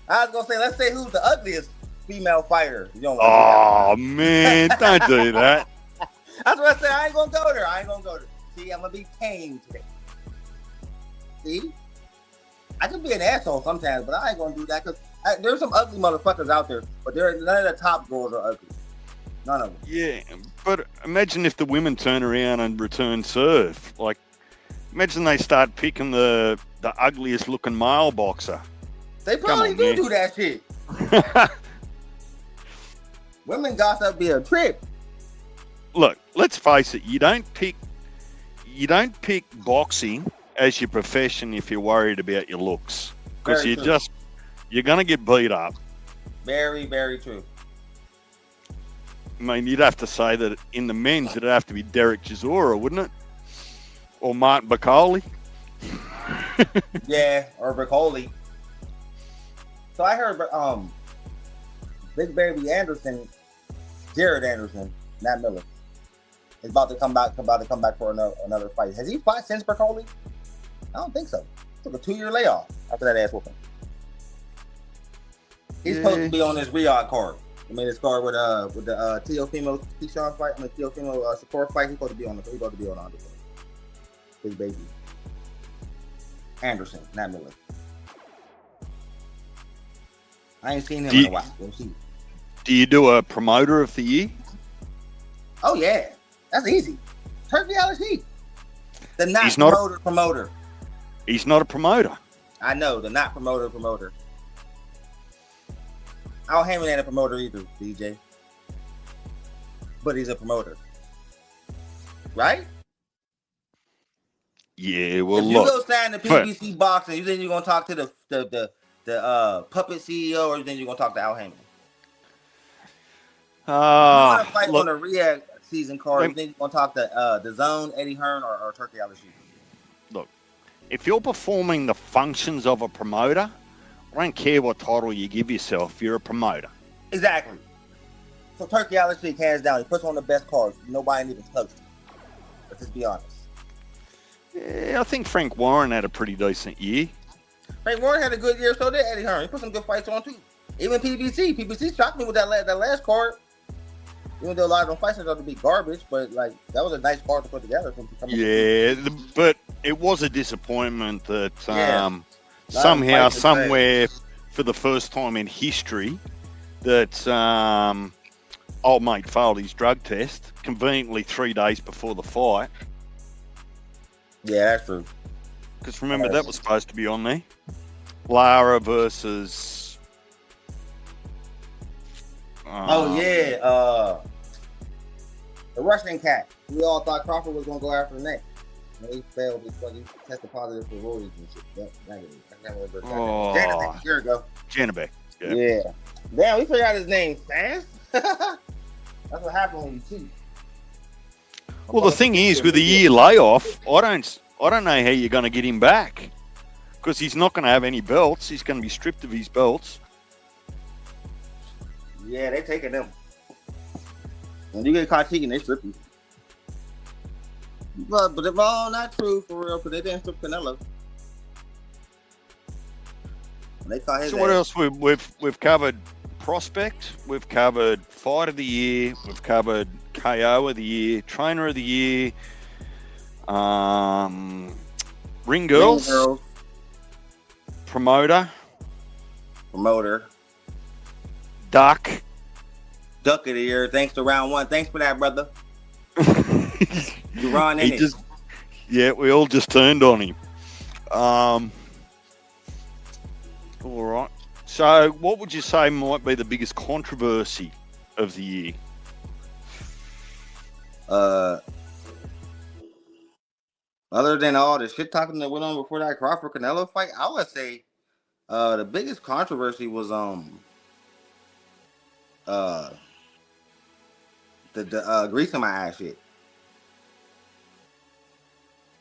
I was gonna say, let's say who's the ugliest female fighter. You don't want to do that. Man, don't do that. That's what I said. I ain't gonna go there. See, I'm gonna be tame today. See, I can be an asshole sometimes, but I ain't gonna do that because there's some ugly motherfuckers out there. But none of the top girls are ugly. None of them. Yeah, but imagine if the women turn around and return serve. Like, imagine they start picking the ugliest looking male boxer. They probably do that shit. Women gossip be a trip. Look, let's face it. You don't pick boxing as your profession if you're worried about your looks, because you're gonna get beat up. Very, very true. I mean, you'd have to say that in the men's, it'd have to be Derek Chisora, wouldn't it? Or Martin Bacoli. Yeah, or Bacoli. So I heard Big Baby Jared Anderson, Matt Miller, is about to come back for another fight. Has he fought since Bacoli? I don't think so. Took a 2-year layoff after that ass whooping. He's supposed to be on this Riyadh card. I mean, this card with the Teofimo Keyshawn fight. I mean, Teofimo Shakur fight. He's supposed to be on the undercard. Big Baby Anderson, not Miller. I ain't seen him in a while. We'll see. Do you do a promoter of the year? Oh yeah, that's easy. Turkey Heat. The not promoter. He's not a promoter. I know, the not promoter. Al Heyman ain't a promoter either, DJ. But he's a promoter. Right? Yeah, well, if you go sign the PBC boxing, you think you're gonna talk to the puppet CEO, or you think you're gonna talk to Al Heyman? Fight on a Riyadh season card. You think you're gonna talk to the Zone, Eddie Hearn, or Turkey Heat? Look, if you're performing the functions of a promoter, I don't care what title you give yourself. You're a promoter. Exactly. So Turkey Heat, hands down, he puts on the best cards. Nobody even touched him. Let's just be honest. Yeah, I think Frank Warren had a pretty decent year. Frank Warren had a good year, so did Eddie Hearn. He put some good fights on too. Even PBC shocked me with that last card. Even though a lot of them fights turned out to be garbage, but like that was a nice card to put together. But it was a disappointment that somehow, somewhere, for the first time in history, that old mate failed his drug test conveniently 3 days before the fight. Yeah, that's true. Because remember, that was supposed to be on there. Lara versus... the Russian cat. We all thought Crawford was going to go after the next. He failed because he tested positive for roids and shit. Janabek, here we go. Janabek. Yeah. Damn, we forgot his name fast. That's what happened when you cheat. Well, the thing is, with a year layoff, I don't know how you're going to get him back, because he's not going to have any belts. He's going to be stripped of his belts. Yeah, they taking them. When you get caught cheating, they strip you. But it's all not true for real, because they didn't strip Canelo. They caught his So what ass. else? We've covered prospect. We've covered fight of the year. We've covered KO of the year. Trainer of the year. Ring girls. Ring girls. Promoter. Duck. Duck of the year. Thanks to round one. Thanks for that, brother. You run in it. Yeah, we all just turned on him. All right. So, what would you say might be the biggest controversy of the year? Other than all the shit talking that went on before that Crawford Canelo fight, I would say the biggest controversy was the grease in my ass shit.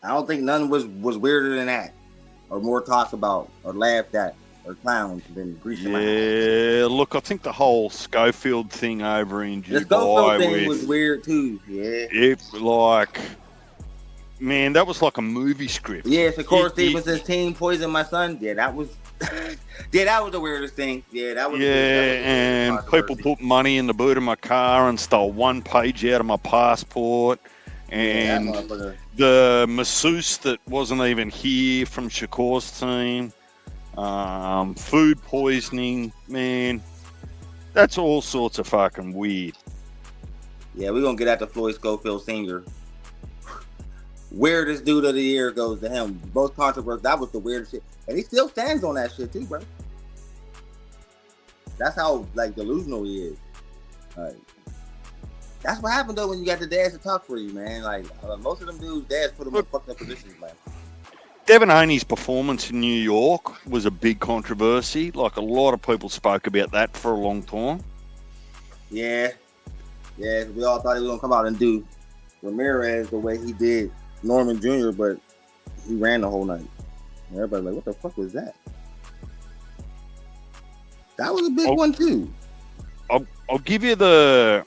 I don't think none was weirder than that, or more talked about, or laughed at, or clowned than grease in my ass. Yeah, look, I think the whole Schofield thing over in Dubai. The Schofield thing was weird too. Yeah, man, that was like a movie script. Yeah, Shakur Stevenson's team poisoned my son. Yeah, that was that was the weirdest thing. Yeah, that was. Yeah, and people put money in the boot of my car and stole one page out of my passport. And the masseuse that wasn't even here from Shakur's team, food poisoning, man, that's all sorts of fucking weird. Yeah, we're going to get at the Floyd Schofield Sr. Weirdest dude of the year goes to him. Both controversial. That was the weirdest shit. And he still stands on that shit too, bro. That's how, like, delusional he is. That's what happened though when you got the dads to talk for you, man. Like most of them dudes, dads put them in fucked up positions, man. Devin Haney's performance in New York was a big controversy. Like a lot of people spoke about that for a long time. Yeah, we all thought he was gonna come out and do Ramirez the way he did Norman Jr., but he ran the whole night. And everybody's like, "What the fuck was that?" That was a big one too. I'll give you the.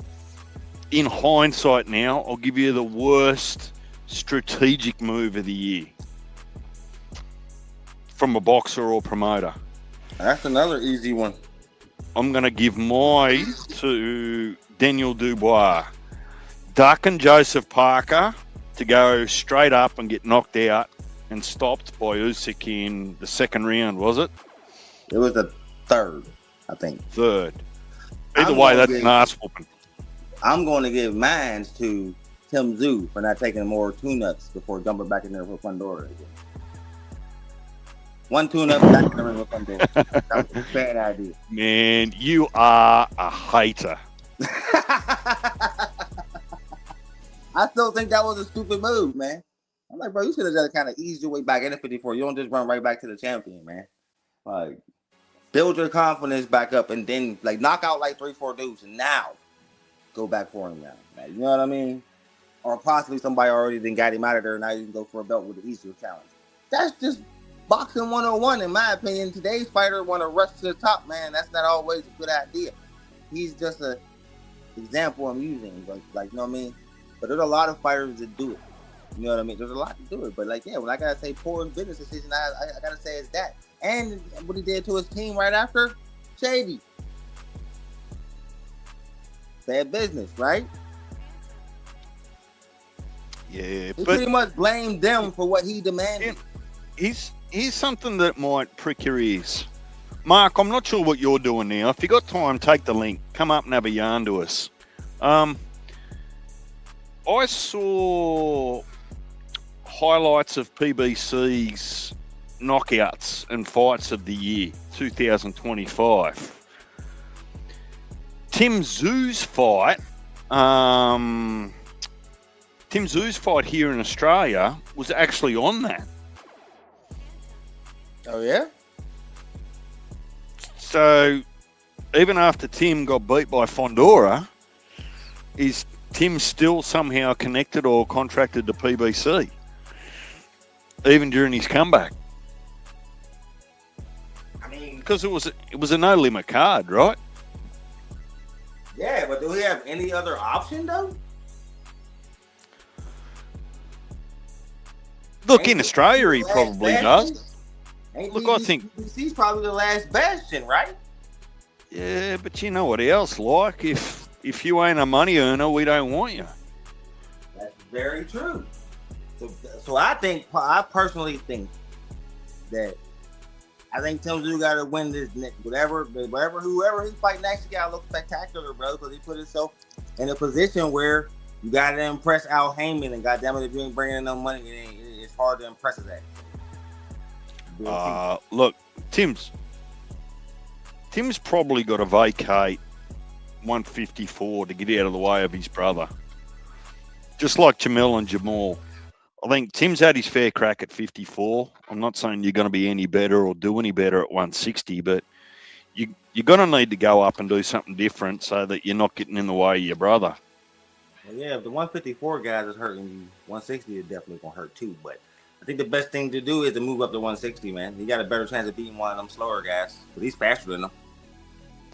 In hindsight now, I'll give you the worst strategic move of the year from a boxer or promoter. That's another easy one. I'm going to give mine to Daniel Dubois. Ducking Joseph Parker to go straight up and get knocked out and stopped by Usyk in the second round, was it? It was the third, I think. Third. Either way, that's an ass whooping. I'm going to give mine to Tim Tszyu for not taking more tune-ups before jumping back in there with Fundora again. One tune-up, back in the ring with Fundora. That was a bad idea. Man, you are a hater. I still think that was a stupid move, man. I'm like, bro, you should have just kind of eased your way back into 54. You don't just run right back to the champion, man. Like, build your confidence back up and then, like, knock out like 3-4 dudes and now go back for him now. Like, you know what I mean? Or possibly somebody already then got him out of there and now you can go for a belt with the easier challenge. That's just boxing 101, in my opinion. Today's fighter want to rush to the top, man. That's not always a good idea. He's just an example I'm using. Like, you know what I mean? But there's a lot of fighters that do it. You know what I mean? There's a lot to do it. But, like, yeah, when I got to say poor business decision, I got to say it's that. And what he did to his team right after, shady. Bad business, right? Yeah, he pretty much blamed them for what he demanded. Here's something that might prick your ears. Mark, I'm not sure what you're doing now. If you got time, take the link. Come up and have a yarn to us. I saw highlights of PBC's knockouts and fights of the year, 2025. Tim Tszyu's fight here in Australia was actually on that. Oh, yeah? So, even after Tim got beat by Fundora, is Tim still somehow connected or contracted to PBC? Even during his comeback? I mean... Because it was a no-limit card, right? Yeah, but do we have any other option, though? Look, in Australia, he probably does. Look, I think DC's probably the last bastion, right? yeah, but you know what else? Like if you ain't a money earner, we don't want you. That's very true. So I personally think that Tim Tszyu got to win this whoever he fight next, he got to look spectacular, bro, because he put himself in a position where you got to impress Al Heyman, and goddamn it, if you ain't bringing in no money, it's hard to impress his ass. Look, Tim's probably got to vacate 154 to get out of the way of his brother. Just like Jamil and Jamal. I think Tim's had his fair crack at 54. I'm not saying you're going to be any better or do any better at 160, but you're going to need to go up and do something different so that you're not getting in the way of your brother. Well, yeah, if the 154 guys is hurting you, 160 is definitely going to hurt too. But I think the best thing to do is to move up to 160, man. He got a better chance of beating one of them slower guys, but he's faster than them.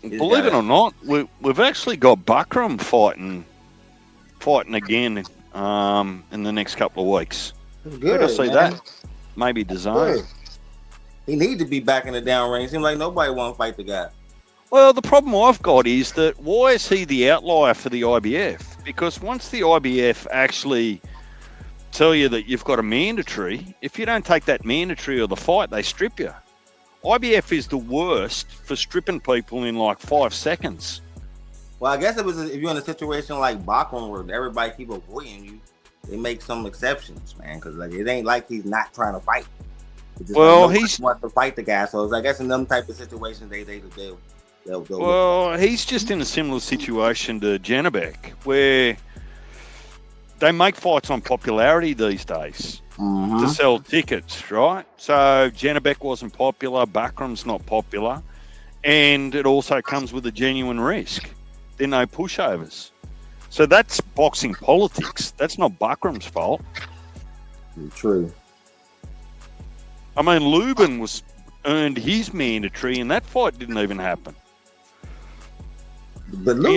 Believe it or not, we've actually got Buckram fighting again in the next couple of weeks. Good, I see man. that. Maybe design. He needs to be back in the down range. Seems like nobody want to fight the guy. Well, the problem I've got is that why is he the outlier for the IBF? Because once the IBF actually tell you that you've got a mandatory, if you don't take that mandatory or the fight, they strip you. IBF is the worst for stripping people in like 5 seconds. Well, I guess if you're in a situation like Bachman where everybody keep avoiding you, they make some exceptions, man, because like it ain't like he's not trying to fight. Well, he wants to fight the guy, so I guess in them type of situations they'll well, he's just in a similar situation to Janabek, where they make fights on popularity these days to sell tickets, right? So Janabek wasn't popular, Bakram's not popular, and it also comes with a genuine risk. There are no pushovers. So that's boxing politics. That's not Bakram's fault. True. I mean, Lubin earned his mandatory, and that fight didn't even happen. But Lubin,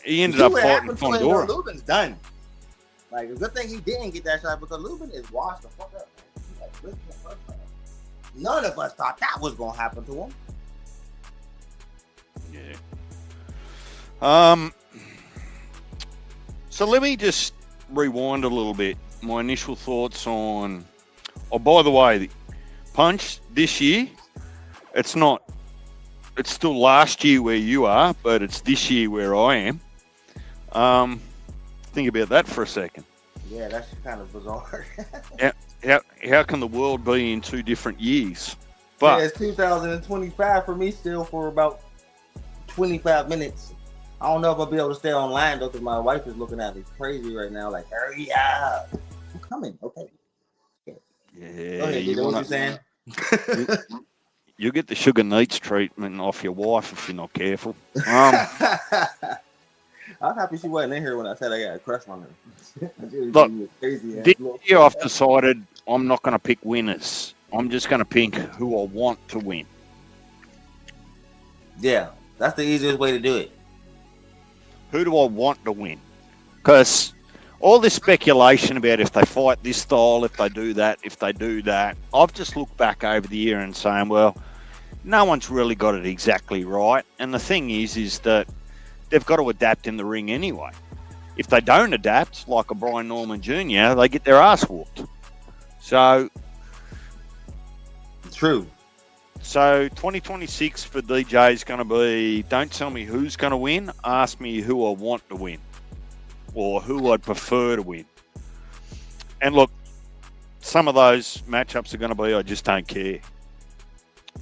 he ended up fighting Fondora. Lubin's done. Like, it's a good thing he didn't get that shot because Lubin is washed the fuck up. Like, none of us thought that was gonna happen to him. Yeah. So let me just rewind a little bit. My initial thoughts on. Oh, by the way, the Punch this year. It's not. It's still last year where you are, but it's this year where I am. Think about that for a second. Yeah, that's kind of bizarre. How can the world be in 2 different years? But yeah, it's 2025 for me still for about 25 minutes. I don't know if I'll be able to stay online though, because my wife is looking at me crazy right now. Like, hurry up! I'm coming. Okay. Yeah. Go ahead, you know what you're saying? You get the sugar neats treatment off your wife if you're not careful. I'm happy she wasn't in here when I said I got a crush on her. Look, this year I've decided I'm not going to pick winners. I'm just going to pick who I want to win. Yeah, that's the easiest way to do it. Who do I want to win? Because all this speculation about if they fight this style, if they do that, I've just looked back over the year and saying, well, no one's really got it exactly right. And the thing is that they've got to adapt in the ring anyway. If they don't adapt, like a Brian Norman Jr., they get their ass whooped. So, true. So 2026 for DJ is going to be, don't tell me who's going to win, ask me who I want to win or who I'd prefer to win. And look, some of those matchups are going to be, I just don't care.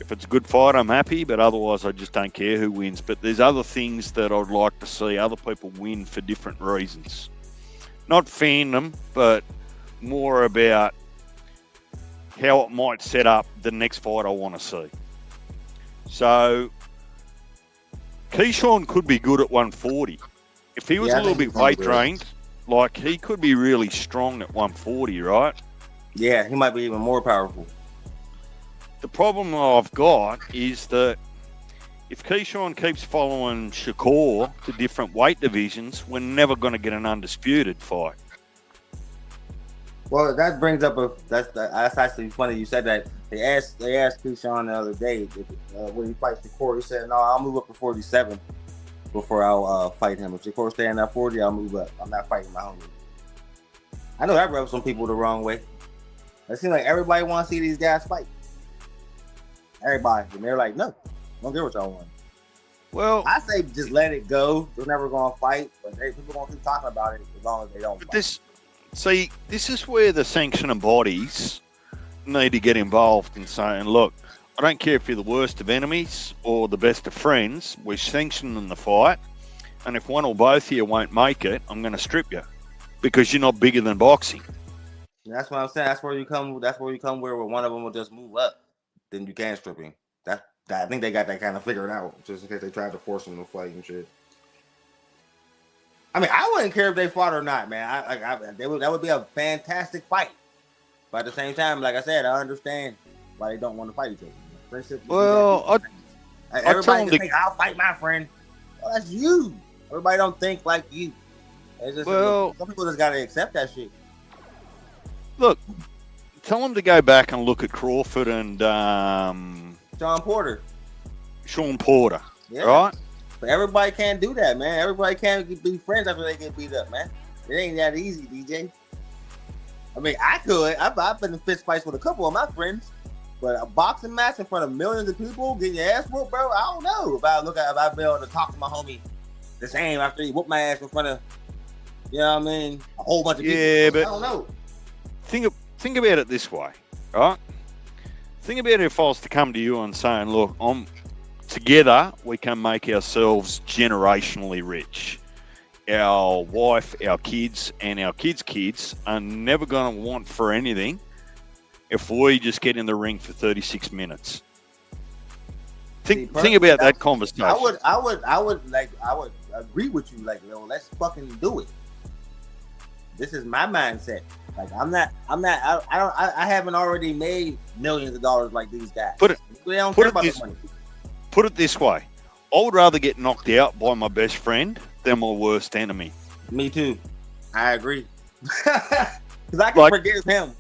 If it's a good fight, I'm happy, but otherwise I just don't care who wins. But there's other things that I'd like to see other people win for different reasons. Not fandom, but more about how it might set up the next fight I want to see. So, Keyshawn could be good at 140. If he was a little bit weight trained, like he could be really strong at 140, right? Yeah, he might be even more powerful. The problem I've got is that if Keyshawn keeps following Shakur to different weight divisions, we're never going to get an undisputed fight. Well, that brings up that's actually funny you said that. They asked Keyshawn the other day when he fights Shakur. He said, "No, I'll move up to 47 before I'll fight him. If Shakur staying at 40, I'll move up. I'm not fighting my homie." I know that rubs some people the wrong way. It seems like everybody wants to see these guys fight. Everybody, and they're like, "No, don't get what y'all want." Well, I say just let it go. They're never gonna fight, but people gonna keep talking about it as long as they don't. But this is where the sanctioning bodies need to get involved in saying, look, I don't care if you're the worst of enemies or the best of friends, we're sanctioning the fight, and if one or both of you won't make it, I'm going to strip you because you're not bigger than boxing. And that's what I'm saying. That's where you come. That's where you come where one of them will just move up, then you can strip him. I think they got that kind of figured out, just in case they tried to force him to fight and shit. I mean, I wouldn't care if they fought or not, man. That would be a fantastic fight. But at the same time, like I said, I understand why they don't want to fight each other. Friendship. Well, everybody just think I'll fight my friend. Well, that's you. Everybody don't think like you. It's just, some people just gotta accept that shit. Look, tell them to go back and look at Crawford and Sean Porter. Yeah. Right? But everybody can't do that, man. Everybody can't be friends after they get beat up, man. It ain't that easy, DJ. I mean, I could. I've been in fist fights with a couple of my friends, but a boxing match in front of millions of people getting your ass whooped, bro, I don't know. If I've been able to talk to my homie the same after he whooped my ass in front of, you know what I mean, a whole bunch of people. Yeah, but I don't know. Think about it this way, right? Think about it if I was to come to you and saying, look, together we can make ourselves generationally rich. Our wife, our kids, and our kids' kids are never going to want for anything if we just get in the ring for 36 minutes. Think about that conversation. I would agree with you. Like, yo, let's fucking do it. This is my mindset. Like, I haven't already made millions of dollars like these guys. They don't care about the money. Put it this way. I would rather get knocked out by my best friend than my worst enemy. Me too. I agree. Because I can forgive him.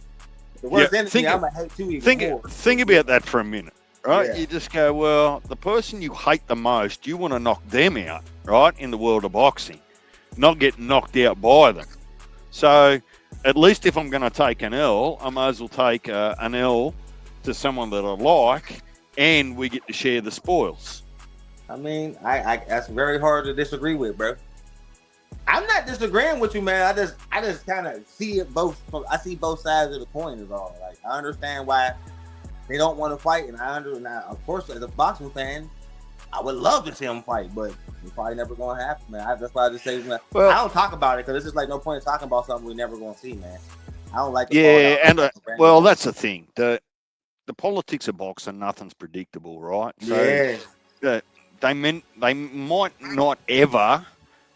The worst enemy, I'm going to hate you even more. Think about that for a minute, right? Yeah. You just go, well, the person you hate the most, you want to knock them out, right, in the world of boxing, not get knocked out by them. So at least if I'm going to take an L, I might as well take an L to someone that I like, and we get to share the spoils. I mean, I that's very hard to disagree with, bro. I'm not disagreeing with you, man. I just kind of see it both. I see both sides of the coin is all. Like, I understand why they don't want to fight, and of course, as a boxing fan, I would love to see them fight, but it's probably never going to happen, man. That's why I just say, man, I don't talk about it because it's just like no point in talking about something we're never going to see, man. I don't like. Well, that's the thing. The politics of boxing, nothing's predictable, right? So, yeah. They might not ever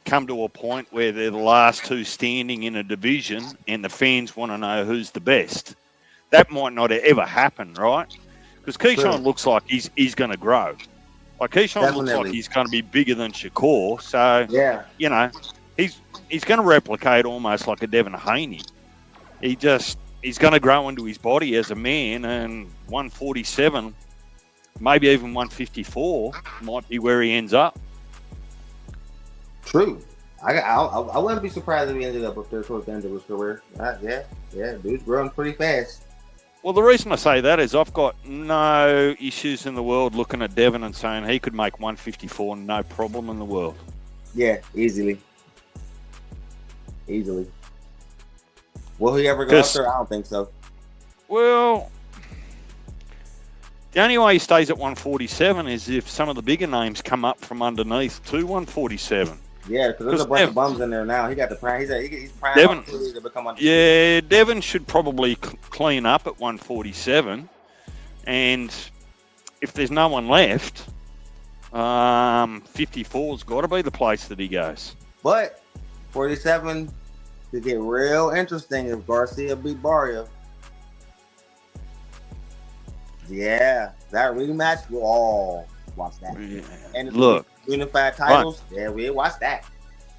come to a point where they're the last two standing in a division and the fans want to know who's the best. That might not ever happen, right? Because Keyshawn looks like he's going to grow. Like, Keyshawn looks like he's going to be bigger than Shakur. So, you know, he's going to replicate almost like a Devin Haney. He's going to grow into his body as a man, and 147, maybe even 154 might be where he ends up. True. I wouldn't be surprised if he ended up up there towards the end of his career. Yeah, dude's growing pretty fast. Well, the reason I say that is I've got no issues in the world looking at Devin and saying he could make 154, no problem in the world. Yeah, easily. Will he ever go up there? I don't think so. Well, the only way he stays at 147 is if some of the bigger names come up from underneath to 147. Yeah, because there's a bunch of bums in there now. He got the prime. He's prime to become undisputed. Yeah, Devin should probably clean up at 147, and if there's no one left, 54's got to be the place that he goes. But 47 could get real interesting if Garcia beat Barria. Yeah, that rematch, we'll all watch that. Yeah. And look, unified titles, we'll watch that.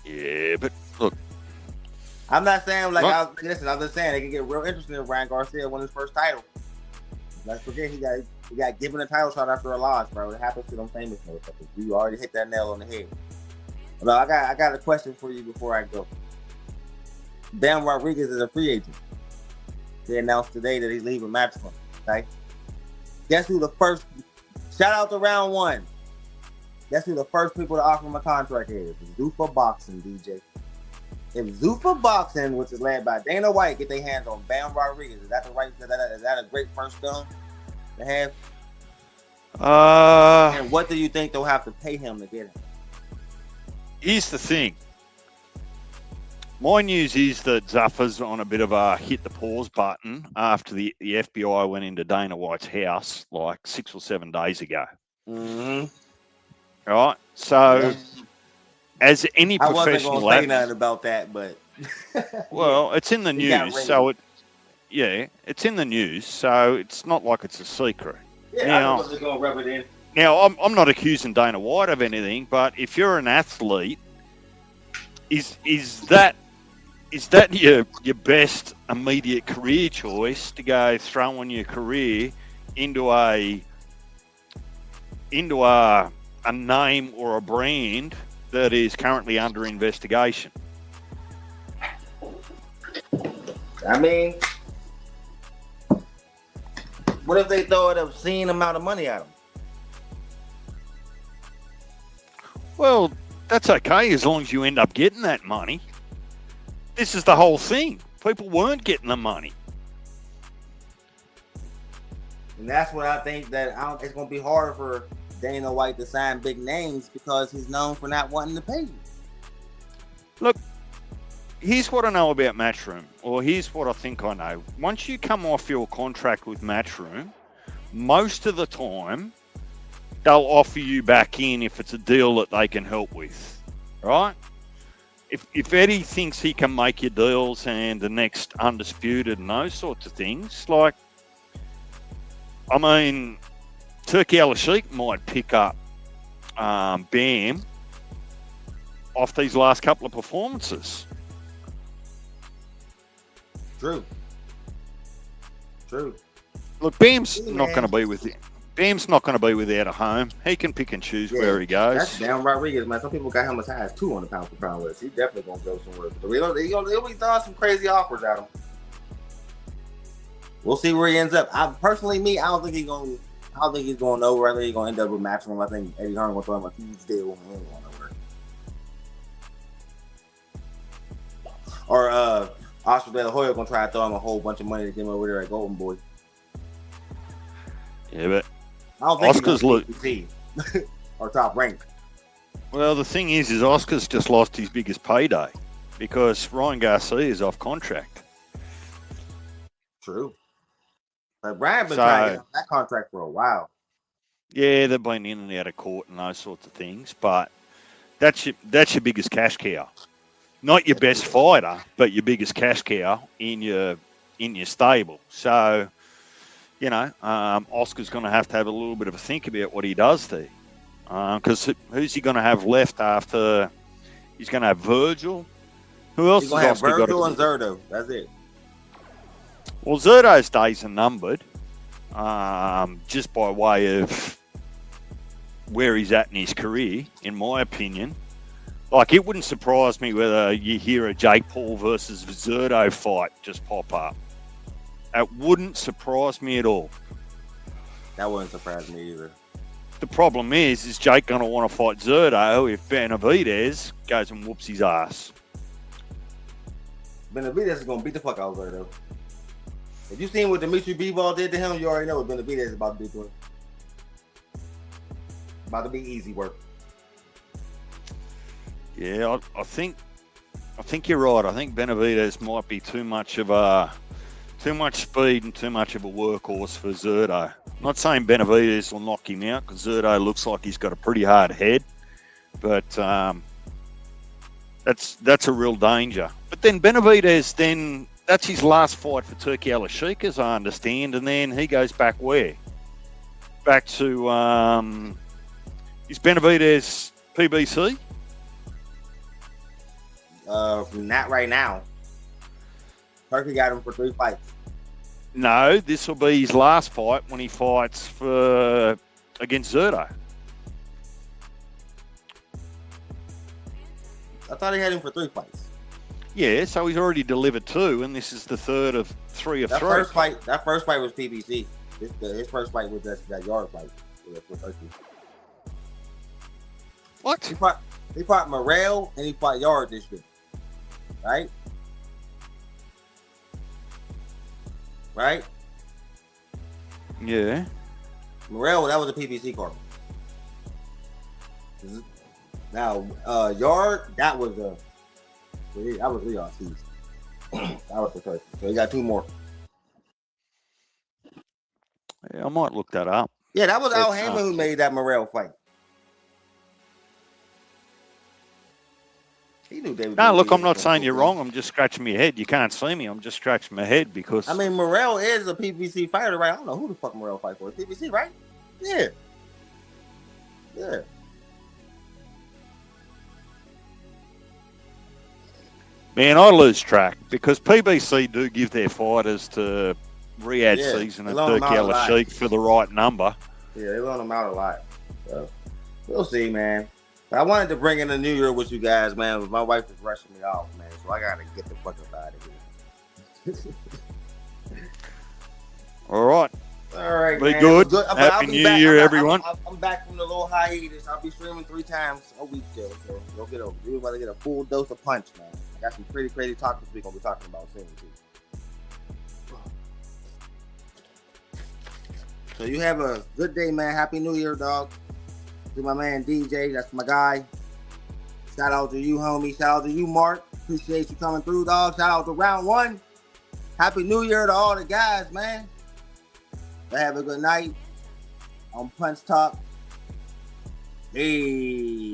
Yeah, but look, I'm not saying I'm just saying it can get real interesting if Ryan Garcia won his first title. Let's forget he got given a title shot after a loss, bro. It happens to them famous motherfuckers. You already hit that nail on the head. But I got a question for you before I go. Bam Rodriguez is a free agent. They announced today that he's leaving Matchroom. Okay. Guess who the first? Shout out to round one. Guess who the first people to offer him a contract is? Zuffa Boxing, DJ. If Zuffa Boxing, which is led by Dana White, get their hands on Bam Rodriguez, is that a great first film to have? And what do you think they'll have to pay him to get him? Here's the thing. My news is that Zuffa's on a bit of a hit the pause button after the FBI went into Dana White's house like 6 or 7 days ago. Mm-hmm. All right. So, as any I wasn't professional, going to say nothing about that, but well, it's in the news, so it's in the news, so it's not like it's a secret. Yeah, now, I wasn't going to rub it in. Now, I'm not accusing Dana White of anything, but if you're an athlete, is that your best immediate career choice to go throwing your career into a name or a brand that is currently under investigation? I mean, what if they throw an obscene amount of money at him? Well, that's okay as long as you end up getting that money. This is the whole thing. People weren't getting the money. And that's what I think that it's going to be hard for Dana White to sign big names because he's known for not wanting to pay you. Look, here's what I know about Matchroom, or here's what I think I know. Once you come off your contract with Matchroom, most of the time, they'll offer you back in if it's a deal that they can help with, right? If Eddie thinks he can make you deals and the next undisputed and those sorts of things, like, I mean, Turkey Al-Sheikh might pick up Bam off these last couple of performances. True. Look, Bam's not going to be with it. Bam's not going to be without a home. He can pick and choose where he goes. That's Bam Rodriguez, man. Some people got him as high as 2 on the pound for pound list. He's definitely going to go somewhere. They'll be throwing some crazy offers at him. We'll see where he ends up. I don't think he's going nowhere. I think he's going to end up with Matchroom. I think Eddie Hearn going to throw him a huge deal. He ain't going nowhere. Or Oscar De La Hoya going to try to throw him a whole bunch of money to get him over there at Golden Boy. Yeah, but I don't think Oscar's or top ranked. Well, the thing is Oscar's just lost his biggest payday because Ryan Garcia is off contract. True. But Brian been trying to get that contract for a while. Yeah, they've been in and out of court and those sorts of things, but that's your biggest cash cow. Not your best fighter, but your biggest cash cow in your stable. So, you know, Oscar's going to have a little bit of a think about what he does there. Because who's he going to have left after? He's going to have Virgil. Who else? He's going to have Virgil and Zurdo. That's it. Well, Zurdo's days are numbered, just by way of where he's at in his career, in my opinion. Like, it wouldn't surprise me whether you hear a Jake Paul versus Zurdo fight just pop up. It wouldn't surprise me at all. That wouldn't surprise me either. The problem is Jake going to want to fight Zurdo if Benavidez goes and whoops his ass? Benavidez is going to beat the fuck out of Zurdo. If you seen what Dimitri Bivol did to him, you already know what Benavidez is about to do to him. About to be easy work. Yeah, I think you're right. I think Benavidez might be too much speed and too much of a workhorse for Zurdo. I'm not saying Benavidez will knock him out because Zurdo looks like he's got a pretty hard head, but that's a real danger. But then Benavidez, that's his last fight for Turkey Al-Sheikh, as I understand, and then he goes back where? Back to is Benavidez PBC? Not right now. Turkey got him for 3 fights. No, this will be his last fight when he fights against Zerto. I thought he had him for 3 fights. Yeah, so he's already delivered 2, and this is the third of 3 of 3. That first fight was PBC. His first fight was that yard fight. What? He fought Morrell and he fought Yard this year. Right? Right? Yeah. Morrell, that was a PBC card. Now, Yard, that was Leon C's. That was the first. So he got 2 more. Yeah, I might look that up. Yeah, that was Al Heyman who made that Morrell fight. He knew David. No, look, I'm not saying you're wrong. I'm just scratching my head. You can't see me. I'm just scratching my head because... I mean, Morrell is a PBC fighter, right? I don't know who the fuck Morrell fight for. PBC, right? Yeah. Yeah. Man, I lose track because PBC do give their fighters to Riyadh Season and Turkey Al-Sheikh for the right number. Yeah, they loan them out a lot. So, we'll see, man. But I wanted to bring in the new year with you guys, man. But my wife is rushing me off, man. So I got to get the fuck up out of here. All right. All right, be man. good. Happy New Year, everyone. I'm back from the little hiatus. I'll be streaming 3 times a week still. So you're about to get a full dose of punch, man. I got some pretty crazy talk this week. I'll be talking about soon, too. So you have a good day, man. Happy New Year, dog. To my man DJ, that's my guy. Shout out to you, homie. Shout out to you, Mark. Appreciate you coming through, dog. Shout out to round 1. Happy New Year to all the guys, man. Have a good night on Punch Talk. Hey.